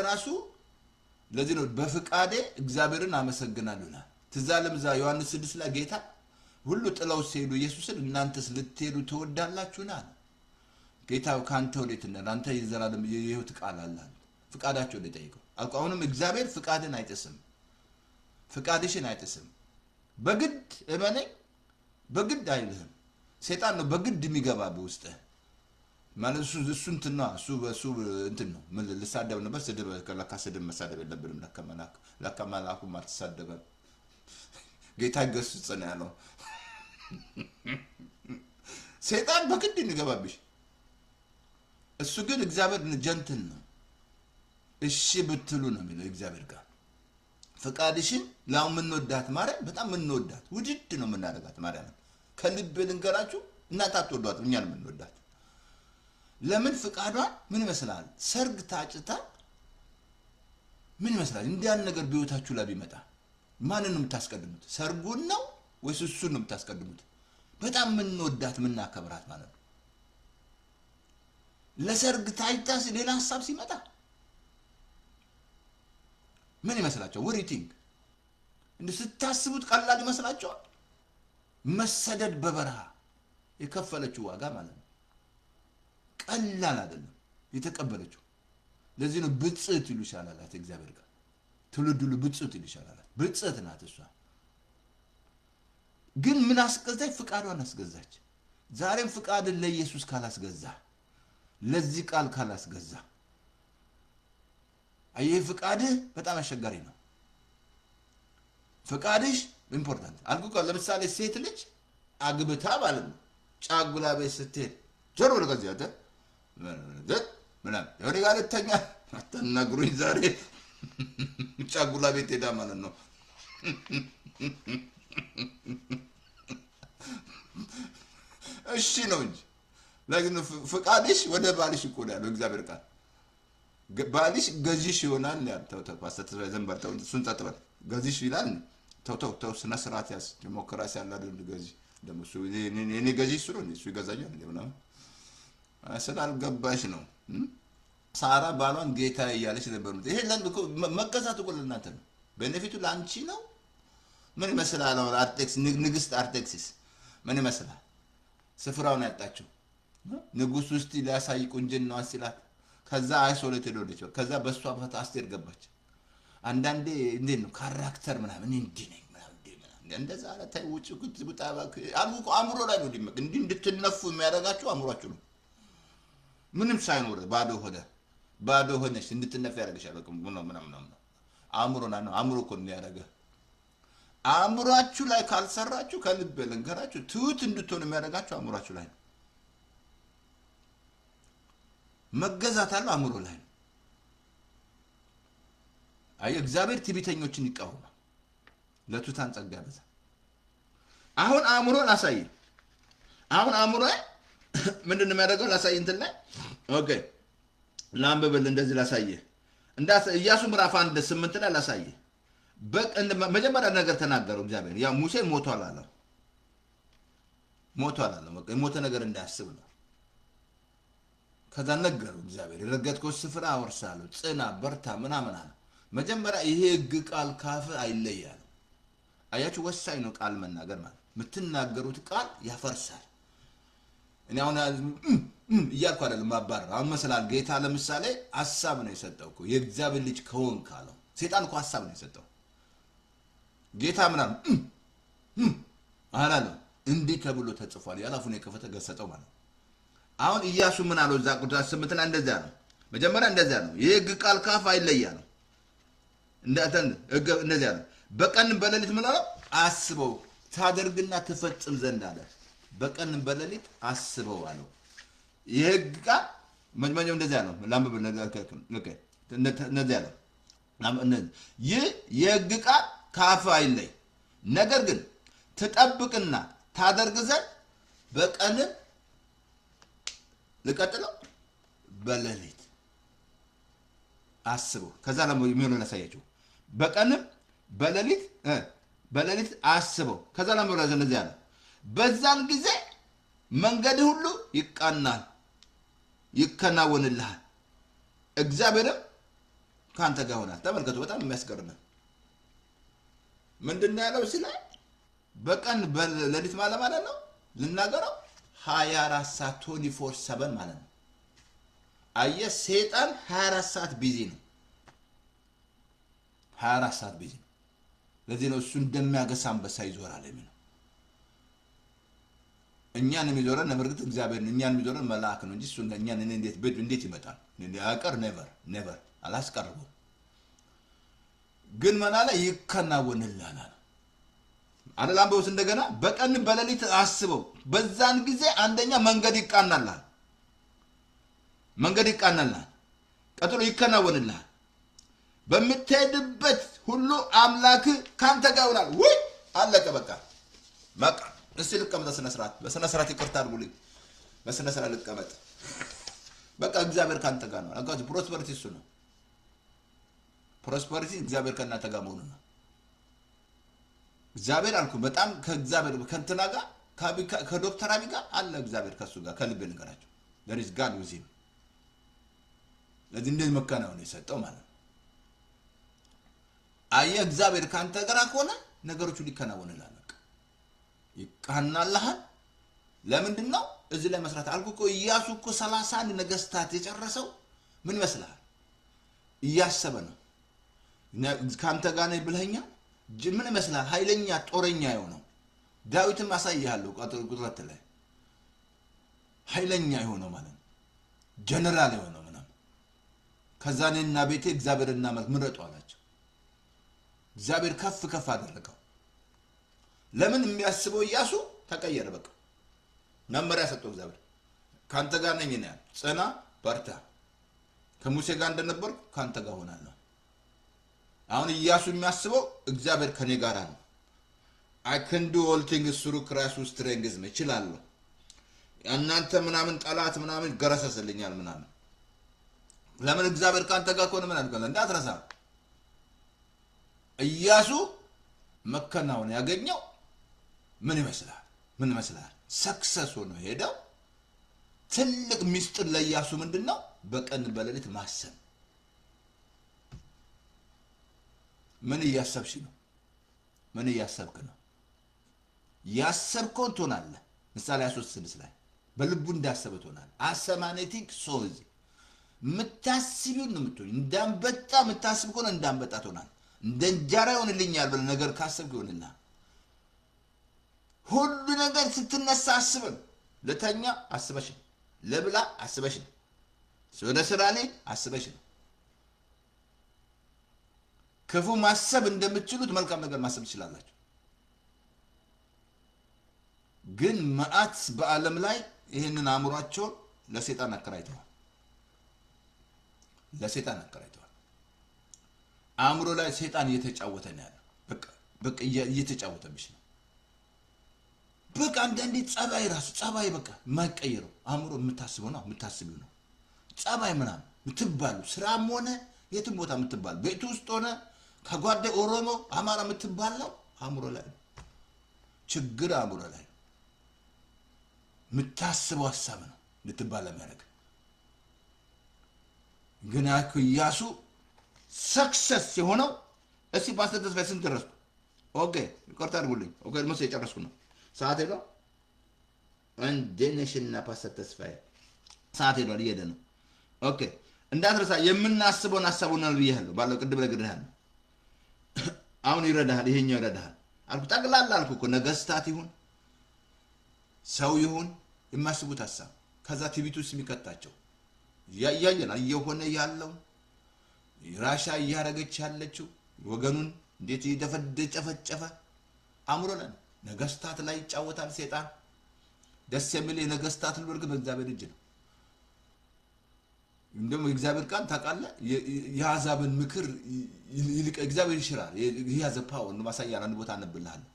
ራሱ ለዚህ ነው በፍቃዴ እግዚአብሔርን አመሰግናለሁና። ትዝ አለም እዛ ዮሐንስ 6 ላይ ጌታ ሁሉ ጥለው ሲሄዱ ኢየሱስን እናንተስ ልትሄዱ ትወዳላችሁና ጌታ ካንተ ወዴት ነህ? አንተ የዘላለም የሕይወት ቃል አለ። ፍቃዳቸው ለጠይቀው አሁንም እግዚአብሔር ፍቃድን አይጥስም፣ ፍቃድሽን አይጥስም። በግድ እመነኝ በግድ አይልህም። ሰይጣን ነው በግድ የሚገባብህ ውስጥ ማለት እሱ እንትን ነው እሱ እንትን ነው። ምን ልሳደብ ነበር ስድብ ለካ ስድብ መሳደብ የለብንም። ለካ መላኩም አልተሳደበም። ጌታ ገስጽ ነው ያለው። ሰይጣን በግድ የሚገባብሽ እሱ ግን እግዚአብሔር ጀንትል ነው። እሺ ብትሉ ነው የሚለው እግዚአብሔር ጋር ፍቃድሽን ላው ምንወዳት ማርያም በጣም ምንወዳት ውድድ ነው ምናደርጋት ማርያም ከልብ ልንገራችሁ እናንተ አትወዷት እኛን ምንወዳት ለምን ፍቃዷን ምን ይመስላል ሰርግ ታጭታ ምን ይመስላል እንዲያን ነገር በህይወታችሁ ላይ ቢመጣ ማንን ነው የምታስቀድሙት ሰርጉን ነው ወይስ እሱን ነው የምታስቀድሙት በጣም ምንወዳት ምናከብራት ማለት ነው ለሰርግ ታይታስ ሌላ ሐሳብ ሲመጣ ምን ይመስላችሁ what do you think እንደ ስታስቡት ቀላል ይመስላችኋል መሰደድ በበረሃ የከፈለችው ዋጋ ማለት ነው ቀላል አይደለም የተቀበለችው ለዚህ ነው ብጽዕት ይሉሻል አላት እግዚአብሔር ጋር ትውልዱ ብጽዕት ይሉሻል አላት ብጽዕት ናት እሷ ግን ምን አስገዛች ፍቃዷን አስገዛች ዛሬም ፍቃድን ለኢየሱስ ካላስገዛ ለዚህ ቃል ካላስገዛ አይ ፍቃድህ በጣም አስቸጋሪ ነው ፍቃድሽ ኢምፖርታንት አልኩ ለምሳሌ ሴት ልጅ አግብታ ማለት ነው ጫጉላ ቤት ስትሄድ ጆሮ ለጋዚያ ምናምን የሆነ ጋር ተኛ አትነግሩኝ ዛሬ ጫጉላ ቤት ሄዳ ማለት ነው እሺ ነው እንጂ ለግን ፍቃድሽ ወደ ባልሽ ይቆዳል እግዚአብሔር ቃል ባልሽ ገዚሽ ይሆናል ያንተው ተፓስተት ዘንበርተው እሱን ተጥበል ገዚሽ ይላል ተው ስነ ስርዓት ያስ ዲሞክራሲ ያለ አይደል ገዚ ደሞ እሱ እኔ ገዚሽ ስሩ እሱ ይገዛኛል ለምን ስላልገባሽ ነው ሳራ ባሏን ጌታ እያለች ነበር ይሄ ለንደኮ መገዛት እኮ ለእናንተ ነው ቤኔፊቱ ላንቺ ነው ምን ይመስላል አርቴክስ ንግስት አርቴክሲስ ምን ይመስላል ስፍራውን ያጣችው ንጉስ ውስጥ ሊያሳይ ቁንጅናው ሲላት ከዛ አይሶሌትድ ሆነች ከዛ በሷ ፈታ አስቴር ገባች አንዳንዴ እንዴት ነው ካራክተር ምናምን እንዴ ነኝ ምናምን እንደዛ አላታይ ውጭ ኩት ቡጣባክ አልኩ አምሮ ላይ ነው ዲመክ እንዴ እንድትነፉ የሚያደርጋችሁ አምሯችሁ ነው ምንም ሳይኖር ባዶ ሆነሽ እንድትነፋ ያደርግሻል በቃ ምንም አምሮና ነው አምሮ እኮ ነው ያደረገ አምሯችሁ ላይ ካልሰራችሁ ከልብ ለንገራችሁ ትውት እንድትሆኑ የሚያደርጋችሁ አምሯችሁ ላይ ነው መገዛት አለ አምሮ ላይ ነው አይ እግዚአብሔር ትዕቢተኞችን ይቃወማል ለቱታን ጸጋ ያበዛ አሁን አምሮን አሳይ አሁን አምሮ ምንድነው የሚያደርገው ላሳይ እንትን ላይ ኦኬ ላምበል እንደዚህ ላሳየ እንዳስ ኢያሱ ምዕራፍ 1:8 ላይ ላሳየ መጀመሪያ ነገር ተናገረው እግዚአብሔር ያ ሙሴ ሞቷል አለ በቃ የሞተ ነገር እንዳያስብ ነው ከዛ ነገረው እግዚአብሔር የረገጥከው ስፍራ አወርሳለሁ ጽና በርታ ምናምን አለ መጀመሪያ ይሄ ህግ ቃል ካፍ አይለያል አያችሁ ወሳኝ ነው ቃል መናገር ማለት የምትናገሩት ቃል ያፈርሳል እኔ አሁን ይያልኩ አይደለም ማባረር አሁን መስላል ጌታ ለምሳሌ ሐሳብ ነው የሰጠው እኮ የእግዚአብሔር ልጅ ከሆን ካለው ሰይጣን እኮ ሐሳብ ነው የሰጠው ጌታ ምናምን አላለ እንዲህ ተብሎ ተጽፏል ያላፉን የከፈተ ገሰጠው ማለት አሁን ኢያሱ ምን አለው እዛ ቁጥር 8 ላይ እንደዛ ነው መጀመሪያ እንደዛ ነው የህግ ቃል ካፍ አይለያ ነው እንደዛ ነው በቀን በሌሊት ምን አለው አስበው ታደርግና ተፈጽም ዘንድ አለ በቀን በሌሊት አስበው አለው የህግ ቃል መጀመሪያ እንደዛ ነው ላምብ ኦኬ እንደዛ ነው የህግ ቃል ካፍ አይለይ ነገር ግን ተጠብቅና ታደርግ ዘንድ በቀን ለቀጥለው በሌሊት አስበው ከዛ ነው የሚሆነው ያሳያችሁ በቀን በሌሊት አስበው ከዛ ነው የሚሆነው እንደዚህ ያለ በዛን ጊዜ መንገድ ሁሉ ይቃናል ይከናወንልሃል እግዚአብሔርም ካንተ ጋር ሆናል ተመልከቱ በጣም የሚያስገርም ምንድነው ያለው ሲላ በቀን በሌሊት ማለት ነው ልናገረው 24 ሰዓት 24/7 ማለት ነው አየ ሰይጣን 24 ሰዓት ቢዚ ነው 24 ሰዓት ቢዚ ለዚህ ነው እሱ እንደሚያገሳ አንበሳ ይዞራል የሚለው እኛን የሚዞረን ለምርግጥ እግዚአብሔር እኛን የሚዞረን መልአክ ነው እንጂ እሱ እኛን እንዴት ይመጣል ያቀር never አላስቀርበው ግን ማናለ ይከናወንልሃል አላም በውስ እንደገና በቀን በሌሊት አስበው በዛን ጊዜ አንደኛ መንገድ ይቃናልሃል ቀጥሎ ይከናወንልሃል በመተደበት ሁሉ አምላክ ካንተ ጋር ይሆናል። ወይ አለቀ በቃ በቃ። እስቲ ልቀመጥ በስነ ስርዓት ይቅርታ አድርጉልኝ። በስነ ስርዓት ልቀመጥ በቃ። እግዚአብሔር ካንተ ጋር ነው። አጋጭ ፕሮስፐሪቲ እሱ ነው። ፕሮስፐሪቲ እግዚአብሔር ከእናንተ ጋር መሆኑ ነው። እግዚአብሔር አልኩ በጣም ከእግዚአብሔር ከእንትና ጋር ከዶክተር አብይ ጋር አለ እግዚአብሔር ከሱ ጋር ከልቤ ልንገራቸው there is God with him። ለዚህ እንደዚህ መካናውን የሰጠው ማለት ነው። አየህ እግዚአብሔር ካንተ ጋር ከሆነ ነገሮች ሊከናወንልሃል። በቃ ይቃናልሃል። ለምንድን ነው እዚህ ላይ መስራት አልኩ እኮ። ኢያሱ እኮ 31 ነገስታት የጨረሰው ምን ይመስላል? እያሰበ ነው። ካንተ ጋር ነኝ ብለኸኛል። ምን ይመስላል? ኃይለኛ ጦረኛ የሆነው ዳዊትም አሳይሃለሁ ቁጥረት ላይ ኃይለኛ የሆነው ማለት ነው። ጀነራል የሆነው ምናምን ከዛ እኔና ቤቴ እግዚአብሔርና ምረጡ አላቸው። እግዚአብሔር ከፍ ከፍ አደረገው። ለምን የሚያስበው ኢያሱ ተቀየረ። በቃ መመሪያ ሰጠው እግዚአብሔር። ካንተ ጋር ነኝ ነው ያለው። ጽና በርታ። ከሙሴ ጋር እንደነበርኩ ካንተ ጋር ሆናለሁ። አሁን ኢያሱ የሚያስበው እግዚአብሔር ከኔ ጋር ነው። I can do all things through Christ who strengthens me። እችላለሁ። እናንተ ምናምን ጠላት ምናምን ገረሰስልኛል ምናምን። ለምን እግዚአብሔር ካንተ ጋር ከሆነ ምን አልከለ እንዳትረሳ። ኢያሱ መከናውን ያገኘው ምን ይመስላል? ምን ይመስላል? ሰክሰስ ሆኖ ሄደው። ትልቅ ሚስጥር ለኢያሱ ምንድነው? በቀን በሌሊት ማሰብ። ምን እያሰብሽ ነው? ምን እያሰብክ ነው? ያሰብከውን ትሆናለህ። ምሳሌ 23:6 ላይ በልቡ እንዳሰበ ትሆናለህ። አሰማኔቲክ ሶዝ ምታስቢውን ነው የምትሆን። እንዳንበጣ ምታስብ ከሆነ እንዳንበጣ ትሆናለህ። እንደ እንጀራ ይሆንልኛል ብለህ ነገር ካሰብክ ይሆንልሃል። ሁሉ ነገር ስትነሳ አስበን። ለተኛ አስበሽ፣ ለብላ አስበሽ፣ ወደ ስራ ላይ አስበሽ። ክፉ ማሰብ እንደምትችሉት መልካም ነገር ማሰብ ትችላላችሁ። ግን መዓት በዓለም ላይ ይህንን አእምሯቸውን ለሰይጣን አከራይተዋል። ለሰይጣን አከራይተዋል። አእምሮ ላይ ሰይጣን እየተጫወተ ነው ያለው። በቃ እየተጫወተብሽ ነው። በቃ አንዳንዴ ጸባይ ራሱ ጸባይ በቃ የማይቀየረው አእምሮ የምታስበው ነው የምታስቢው ነው። ጸባይ ምናምን የምትባሉ ስራም ሆነ የትም ቦታ የምትባሉ ቤት ውስጥ ሆነ ከጓደ ኦሮሞ አማራ የምትባለው አእምሮ ላይ ነው። ችግር አእምሮ ላይ የምታስበው ሀሳብ ነው ልትባል የሚያደርግ። ግን ያኩ ኢያሱ ሰክሰስ የሆነው እስቲ ፓስተር ተስፋዬ ስንት ደረስኩ? ኦኬ ይቅርታ አድርጉልኝ። ኦኬ ደግሞ የጨረስኩ ነው። ሰዓት ሄዷል። እንደነሽና ፓስተር ተስፋዬ ሰዓት ሄዷል፣ እየሄደ ነው። ኦኬ እንዳትረሳ የምናስበውን ሀሳቡን ነው ብያለሁ። ባለው ቅድም ነግሬሃለሁ። አሁን ይረዳሃል፣ ይሄኛው ይረዳሃል አልኩ። ጠቅላላ አልኩ እኮ ነገስታት ይሁን ሰው ይሁን የማስቡት ሀሳብ ከዛ ቲቪቱ ውስጥ የሚከታቸው ያያየን እየሆነ ያለው ራሻ እያረገች ያለችው ወገኑን እንዴት ይደፈደጨፈጨፈ አእምሮ ላይ ነገስታት ላይ ይጫወታል ሰይጣን። ደስ የሚል የነገስታት ልወርግ በእግዚአብሔር እጅ ነው። እንደም እግዚአብሔር ቃል ታውቃለህ የአሕዛብን ምክር ይልቅ እግዚአብሔር ይሽራል። የያዘ ፓወር ነው። ማሳያ አንድ ቦታ አነብልሃለሁ።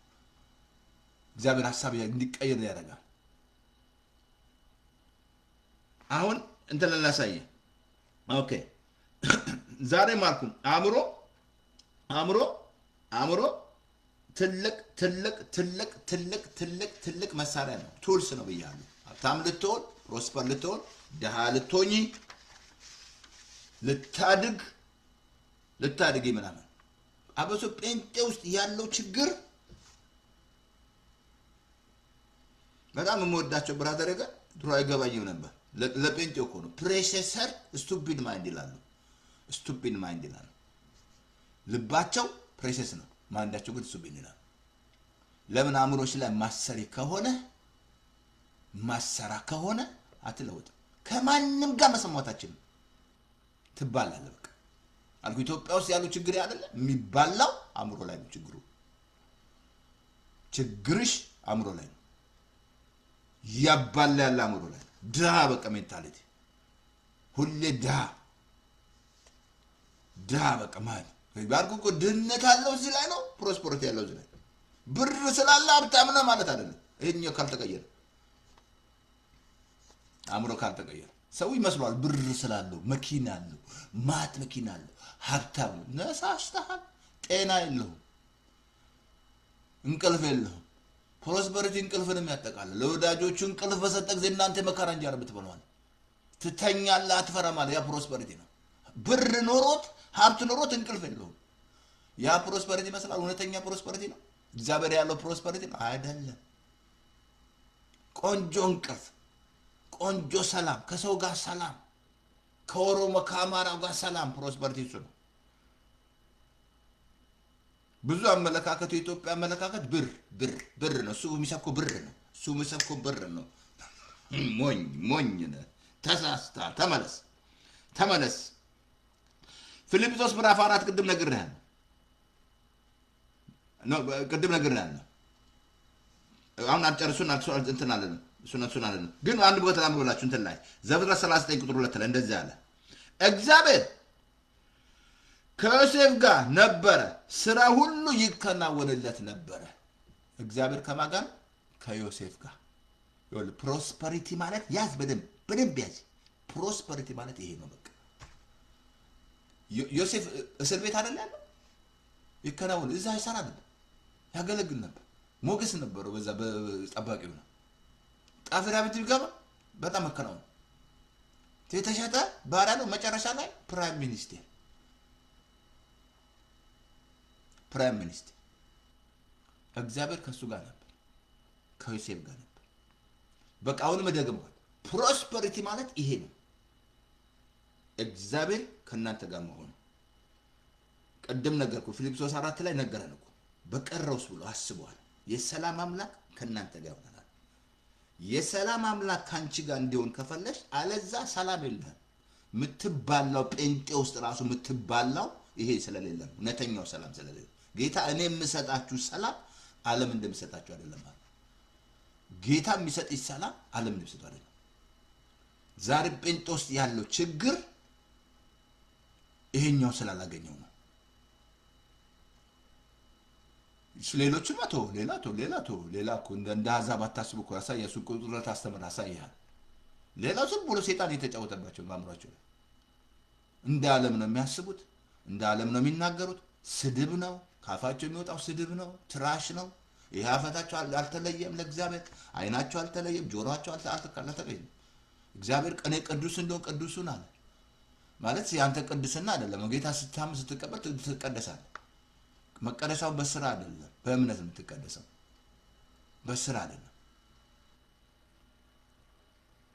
እግዚአብሔር ሐሳብ እንዲቀየር ያደርጋል። አሁን እንትን ላሳየ። ኦኬ ዛሬ ማልኩ አእምሮ ትልቅ መሳሪያ ነው። ቱልስ ነው ብያለሁ። ሀብታም ልትሆን ፕሮስፐር ልትሆን ድሃ ልትሆኚ ልታድግ ምናምን አበሶ ጴንጤ ውስጥ ያለው ችግር በጣም የምወዳቸው ብራዘር ጋር ድሮ አይገባኝም ነበር። ለጴንጤው እኮ ነው ፕሬሰሰር ስቱፒድ ማይንድ ይላሉ። ስቱፒድ ማይንድ ይላሉ። ልባቸው ፕሬሰስ ነው፣ ማይንዳቸው ግን ስቱፒድ ይላል። ለምን አእምሮች ላይ ማሰራ ከሆነ አትለውጥም። ከማንም ጋር መስማማታችን ትባላለህ። በቃ አልኩ። ኢትዮጵያ ውስጥ ያለው ችግር አይደለ የሚባላው አእምሮ ላይ ነው ችግሩ። ችግርሽ አእምሮ ላይ ነው። ያባላ ያለ አእምሮ ላይ ድሃ በቃ ሜንታሊቲ ሁሌ ድሃ በቃ ማለት ባርኩ እኮ ድህነት አለው እዚህ ላይ ነው፣ ፕሮስፐሪቲ ያለው እዚህ ላይ። ብር ስላለ ሀብታም ነህ ማለት አይደለም። ይሄኛው ካልተቀየረ አእምሮ ካልተቀየረ ሰው ይመስለዋል ብር ስላለው መኪና አለው ማት መኪና አለው ሀብታም ነው። ነሳስተሃል። ጤና የለውም፣ እንቅልፍ የለውም። ፕሮስፐሪቲ እንቅልፍንም ያጠቃልላል። ለወዳጆቹ እንቅልፍ በሰጠ ጊዜ እናንተ መከራ እንጀራ ብትበሏል ትተኛለህ፣ አትፈራም አለ። ያ ፕሮስፐሪቲ ነው። ብር ኖሮት ሀብት ኖሮት እንቅልፍ የለውም። ያ ፕሮስፐሪቲ ይመስላል? እውነተኛ ፕሮስፐሪቲ ነው? እግዚአብሔር ያለው ፕሮስፐሪቲ ነው? አይደለም። ቆንጆ እንቅልፍ፣ ቆንጆ ሰላም፣ ከሰው ጋር ሰላም፣ ከኦሮሞ ከአማራው ጋር ሰላም፣ ፕሮስፐሪቲ እሱ ነው። ብዙ አመለካከቱ የኢትዮጵያ አመለካከት ብር ብር ብር ነው። እሱ የሚሰብከው ብር ነው። እሱ የሚሰብከው ብር ነው። ሞኝ ነህ፣ ተሳስታ። ተመለስ ተመለስ። ፊልጵስዩስ ምዕራፍ 4 ቅድም ነግሬሃለሁ። አሁን አልጨርሱን እንትን አለን እሱን አለን። ግን አንድ ቦታ ላምብላችሁ እንትን ላይ ዘፍጥረት 39 ቁጥር 2 ላይ እንደዚህ አለ፣ እግዚአብሔር ከዮሴፍ ጋር ነበረ፣ ስራ ሁሉ ይከናወንለት ነበረ። እግዚአብሔር ከማን ጋር? ከዮሴፍ ጋር። ፕሮስፐሪቲ ማለት ያዝ፣ በደንብ ያዝ። ፕሮስፐሪቲ ማለት ይሄ ነው። በቃ ዮሴፍ እስር ቤት አይደል ያለው? ይከናወን፣ እዛ ይሰራ ነበር፣ ያገለግል ነበር፣ ሞገስ ነበረው። በዛ በጠባቂው ነው። ጣፍራ ቤት ይገባ፣ በጣም መከናወን። የተሸጠ ባሪያ ነው። መጨረሻ ላይ ፕራይም ሚኒስቴር እግዚአብሔር ከሱ ጋር ነበር፣ ከዮሴፍ ጋር ነበር። በቃ አሁንም እደግመዋለሁ፣ ፕሮስፐሪቲ ማለት ይሄ ነው። እግዚአብሔር ከእናንተ ጋር መሆኑ ቅድም ነገርኩ። ፊልጵስዩስ 4 ላይ ነገረን እኮ። በቀረውስ ብሎ አስበዋል። የሰላም አምላክ ከእናንተ ጋር ይሆናል። የሰላም አምላክ ካንቺ ጋር እንዲሆን ከፈለሽ፣ አለዛ ሰላም የለህም። ምትባላው ጴንጤ ውስጥ ራሱ ምትባላው ይሄ ስለሌለ ነው። እውነተኛው ሰላም ስለሌለ ጌታ እኔ የምሰጣችሁ ሰላም ዓለም እንደምሰጣችሁ አይደለም ማለት። ጌታ የሚሰጥሽ ሰላም ዓለም እንደምሰጣችሁ አይደለም። ዛሬ ጴንጤ ውስጥ ያለው ችግር ይሄኛው ስላላገኘው ነው። ሌሎችን ማቶ ሌላ እኮ እንደ አሕዛብ አታስቡ እኮ ያሳያል። እሱ ቁጥረት አስተምር ያሳያል። ሌላው ዝም ብሎ ሰይጣን የተጫወተባቸው ማምራቸው እንደ ዓለም ነው የሚያስቡት፣ እንደ ዓለም ነው የሚናገሩት። ስድብ ነው ካፋቸው የሚወጣው፣ ስድብ ነው፣ ትራሽ ነው። ይሄ አፈታቸው አልተለየም ለእግዚአብሔር፣ አይናቸው አልተለየም፣ ጆሮአቸው አልተለየም። እግዚአብሔር ቀኔ ቅዱስ እንደሆነ ቅዱሱን አለ ማለት ያንተ ቅድስና አይደለም። ጌታ ስታምን ስትቀበል ትቀደሳለህ። መቀደሳው በስራ አይደለም፣ በእምነት የምትቀደሰው በስራ አይደለም።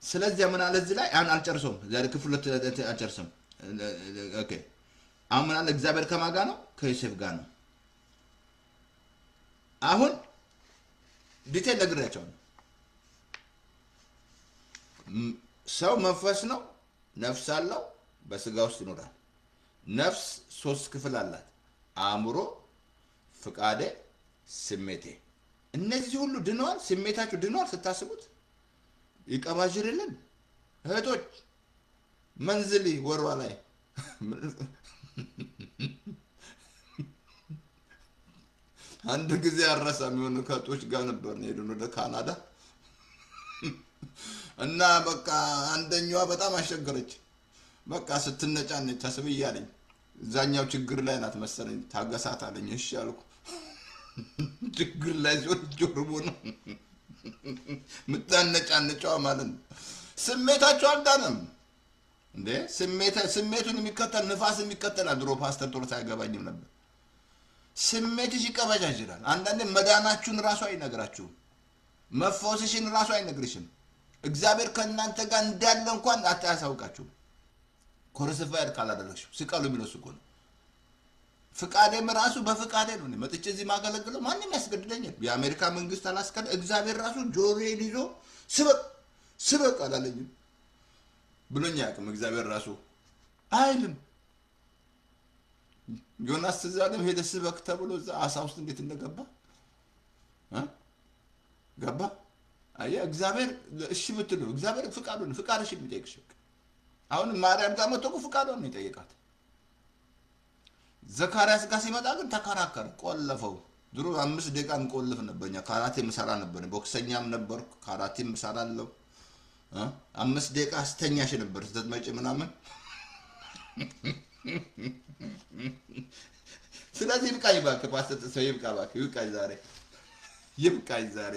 ስለዚህ ምን አለ እዚህ ላይ አሁን አልጨርሰውም። ዛሬ ክፍል አልጨርሰም። ኦኬ አሁን ምን አለ? እግዚአብሔር ከማን ጋር ነው? ከዮሴፍ ጋር ነው። አሁን ዲቴል ነግሬያቸዋለሁ። ሰው መንፈስ ነው፣ ነፍስ አለው፣ በስጋ ውስጥ ይኖራል። ነፍስ 3 ክፍል አላት፣ አእምሮ፣ ፍቃዴ፣ ስሜቴ። እነዚህ ሁሉ ድነዋል። ስሜታችሁ ድነዋል ስታስቡት። ይቀባዥርልን እህቶች መንዝሊ ወሯ ላይ አንድ ጊዜ አረሳ የሚሆኑ ከጦች ጋር ነበር ሄዱን ወደ ካናዳ እና በቃ አንደኛዋ በጣም አስቸገረች። በቃ ስትነጫነጭ ተስብያለኝ። እዛኛው ችግር ላይ ናት መሰለኝ። ታገሳት አለኝ። እሺ አልኩ። ችግር ላይ ሲሆን ጆርቦ ነው ምታነጫነጫዋ ማለት ነው። ስሜታቸው አልዳነም እንዴ? ስሜቱን የሚከተል ንፋስ የሚከተል ድሮ ፓስተር ቶሎ ሳይገባኝም ነበር። ስሜትሽ ይቀበጃጅራል። አንዳንዴ መዳናችሁን ራሱ አይነግራችሁም። መፈወስሽን ራሱ አይነግርሽም። እግዚአብሔር ከእናንተ ጋር እንዳለ እንኳን አታያሳውቃችሁም። ኮረስፋይድ ካላደረግሽው ስቀሉ የሚለው እኮ ነው። ፍቃዴም ራሱ በፍቃዴ ነው መጥቼ እዚህ ማገለግለው። ማንም ያስገድደኛል። የአሜሪካ መንግስት አላስከደ። እግዚአብሔር ራሱ ጆሮዬን ይዞ ስበቅ አላለኝም ብሎኝ አያውቅም። እግዚአብሔር ራሱ አይልም። ዮናስ ትዛለም ሄደ ስበክ ተብሎ እዛ አሳ ውስጥ እንዴት እንደገባ ገባ። አየህ እግዚአብሔር እሺ ብትሉ እግዚአብሔር ፍቃድሽ የሚጠይቅሽ። አሁን ማርያም ጋር መጥቶ ፍቃዷን ነው የጠየቃት። ዘካርያስ ጋር ሲመጣ ግን ተከራከረ፣ ቆለፈው። ድሮ 5 ደቂቃ እንቆልፍ ነበርኛ። ካራቴ ምሰራ ነበር፣ ቦክሰኛም ነበር፣ ካራቴም እሰራለሁ። 5 ደቂቃ አስተኛሽ ነበር ስትመጪ ምናምን። ስለዚህ ይብቃኝ እባክህ ፓስተር ተስፋዬ፣ ይብቃ እባክህ፣ ይብቃኝ ዛሬ፣ ይብቃኝ ዛሬ።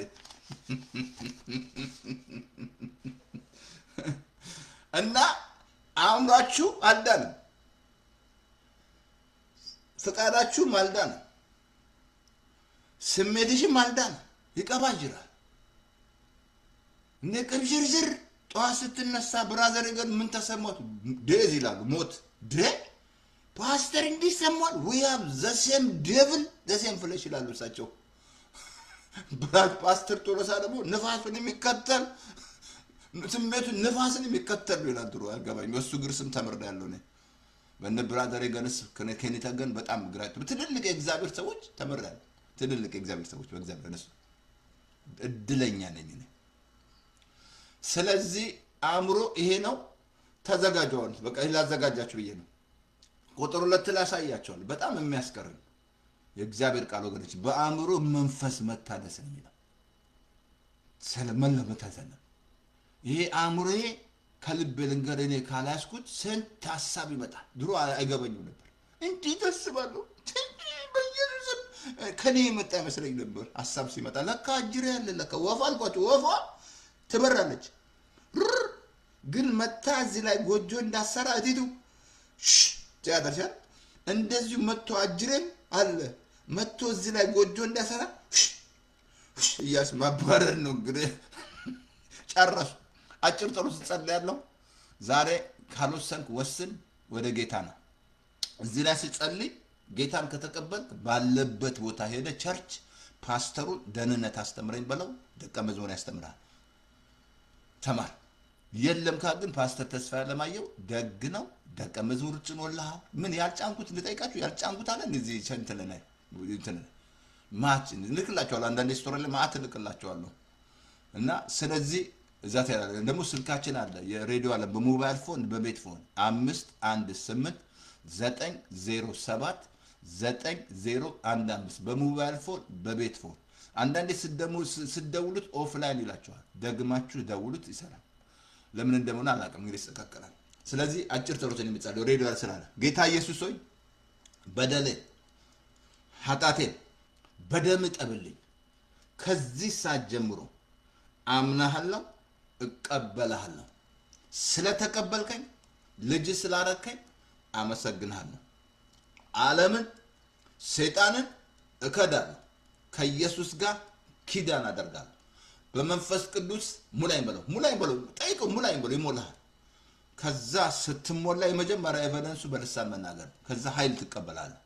እና አእምሯችሁ አልዳንም፣ ፍቃዳችሁም አልዳንም፣ ስሜትሽም አልዳንም። ይቀባጅራል እንደ ቅብዥርዥር። ጠዋት ስትነሳ ብራዘር ግን ምን ተሰማት? ዴዝ ይላሉ፣ ሞት ደ ፓስተር እንዲህ ሰማል። we have the same devil the same flesh ይላሉ እሳቸው። ፓስተር ቶሎሳ ደግሞ ንፋስን የሚከተል ስሜቱን ንፋስን የሚከተል ይላል። ድሮ አልገባኝ በሱ ግር ስም ተምሬያለሁ እኔ በእነ ብራዘር ገንስ ከኔታ ገን በጣም ግራጭ ትልልቅ የእግዚአብሔር ሰዎች ተምሬያለሁ። ትልልቅ የእግዚአብሔር ሰዎች በእግዚአብሔር እነሱ እድለኛ ነኝ እኔ። ስለዚህ አእምሮ ይሄ ነው። ተዘጋጁን በቃ ላዘጋጃችሁ ብዬ ነው። ቁጥር 2 ላይ ያሳያቸዋል። በጣም የሚያስቀርም የእግዚአብሔር ቃል ወገኖች፣ በአእምሮ መንፈስ መታደስ ነው የሚለው። ሰለሞን ለመታዘነ ይሄ አእምሮዬ ከልብ ልንገር እኔ ካላስኩት ስንት ሐሳብ ይመጣል። ድሮ አይገበኝም ነበር። እንዲህ ተስባለሁ በየሩስም ከኔ የመጣ ይመስለኝ ነበር ሐሳብ ሲመጣ። ለካ አጅሬ ያለ ለካ ወፍ አልኳቸው። ወፏ ትበራለች፣ ግን መታ እዚህ ላይ ጎጆ እንዳሰራ እቲቱ ያደርሻል። እንደዚሁ መጥቶ አጅሬም አለ መጥቶ እዚህ ላይ ጎጆ እንዳሰራ እያስ ማባረር ነው እንግዲህ። ጨረሱ። አጭር ጸሎት ጸልያለሁ ዛሬ። ካልወሰንክ ወስን፣ ወደ ጌታ ነው። እዚህ ላይ ሲጸልይ ጌታን ከተቀበልክ ባለበት ቦታ ሄደ ቸርች ፓስተሩን ደህንነት አስተምረኝ በለው፣ ደቀ መዝሙር ያስተምራል። ተማር። የለም ግን ፓስተር ተስፋ ያለማየው ደግ ነው፣ ደቀ መዝሙር ጭኖልሃል። ምን ያልጫንኩት ልጠይቃችሁ? ያልጫንኩት አለ እንደዚህ ቸንተለና ማች ልክላችኋለሁ። አንዳንድ ስቶሪ ላይ ማአት ልክላችኋለሁ። እና ስለዚህ እዛ ታያለ። ደግሞ ስልካችን አለ፣ የሬዲዮ አለ፣ በሞባይል ፎን በቤት ፎን 51890799015 በሞባይል ፎን በቤት ፎን። አንዳንዴ ስደውሉት ኦፍላይን ይላችኋል። ደግማችሁ ደውሉት፣ ይሰራል። ለምን እንደሆነ አላውቅም፣ እንግዲህ ይስተካከላል። ስለዚህ አጭር ጸሎት ነው የሚጸልየው ሬዲዮ ላይ ስላለ። ጌታ ኢየሱስ ሆይ በደሌን ኃጢአቴን በደም ጠብልኝ። ከዚህ ሰዓት ጀምሮ አምናለሁ፣ እቀበልሃለሁ። ስለተቀበልከኝ ልጅ ስላረከኝ አመሰግንሃለሁ። ዓለምን ሰይጣንን እከዳለሁ፣ ከኢየሱስ ጋር ኪዳን አደርጋለሁ። በመንፈስ ቅዱስ ሙላኝ በለው፣ ሙላኝ በለው፣ ጠይቀው፣ ሙላኝ በለው፣ ይሞላሃል። ከዛ ስትሞላ የመጀመሪያ ኤቪደንሱ በልሳን መናገር፣ ከዛ ኃይል ትቀበላለህ።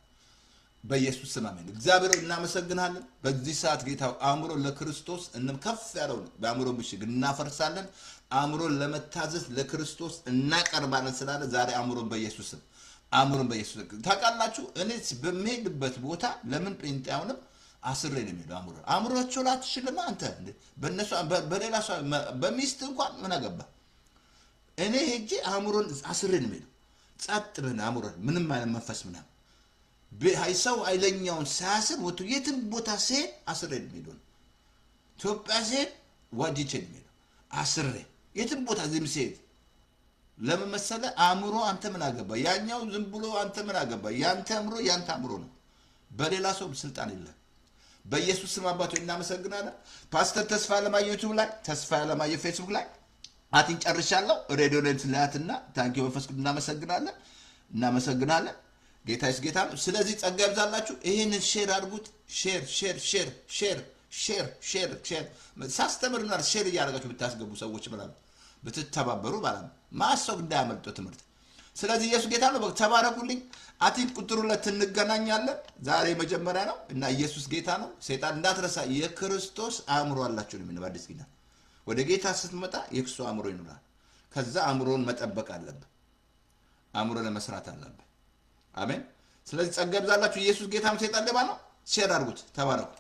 በኢየሱስ ስም አሜን። እግዚአብሔር እናመሰግናለን። በዚህ ሰዓት ጌታ አእምሮ ለክርስቶስ ከፍ ያለውን በአእምሮ ምሽግ እናፈርሳለን። አእምሮን ለመታዘዝ ለክርስቶስ እናቀርባለን ስላለ ዛሬ አእምሮን በኢየሱስ ስም፣ አእምሮን በኢየሱስ ስም። ታውቃላችሁ እኔ በሚሄድበት ቦታ ለምን ጴንጤ አሁንም አስሬ ነው የሚሄደው። አእምሮቸው ላይ አትሽልማ አንተ በእነሱ በሌላ ሰው በሚስት እንኳን ምን አገባ። እኔ ሄጄ አእምሮን አስሬ ነው የሚሄደው። ጸጥ ብለን አእምሮን ምንም አይነት መንፈስ ምናምን ሰው ኃይለኛውን ሳያስብ ወጥቶ የትም ቦታ ሲሄድ አስሬ ነው የሚሄደው። ኢትዮጵያ ሲሄድ ዋጅቼ ነው የሚሄደው አስሬ። የትም ቦታ ዝም ሲሄድ ለምን መሰለህ? አእምሮ አንተ ምን አገባ። ያኛው ዝም ብሎ አንተ ምን አገባ። ያንተ አእምሮ ያንተ አእምሮ ነው። በሌላ ሰው ስልጣን የለም። በኢየሱስ ስም አባቶች እናመሰግናለን። ፓስተር ተስፋ ያለማየሁ ዩቲዩብ ላይ፣ ተስፋ ያለማየሁ ፌስቡክ ላይ አቲን ጨርሻለሁ። ሬዲዮ ላይ ስላያትና ታንኪ መንፈስ ቅዱስ እናመሰግናለን። ጌታ ይስ ጌታ ነው። ስለዚህ ጸጋ ይብዛላችሁ። ይሄንን ሼር አድርጉት። ሼር ሳስተምርና ሼር እያደረጋችሁ ብታስገቡ ሰዎች ምናምን ብትተባበሩ ማለት ነው። ማሰብ እንዳያመልጦ ትምህርት። ስለዚህ ኢየሱስ ጌታ ነው። ተባረኩልኝ። አቲን ቁጥር 2 እንገናኛለን። ዛሬ መጀመሪያ ነው እና ኢየሱስ ጌታ ነው። ሰይጣን እንዳትረሳ የክርስቶስ አእምሮ አላችሁ ነው የሚለው አዲስ ኪዳን። ወደ ጌታ ስትመጣ የክርስቶስ አእምሮ ይኖራል። ከዛ አእምሮን መጠበቅ አለብህ። አእምሮ ለመስራት አለብህ። አሜን። ስለዚህ ጸጋ ይብዛላችሁ። ኢየሱስ ጌታ ነው። ሰይጣን ሌባ ነው። ሼር አድርጉት። ተባረኩ።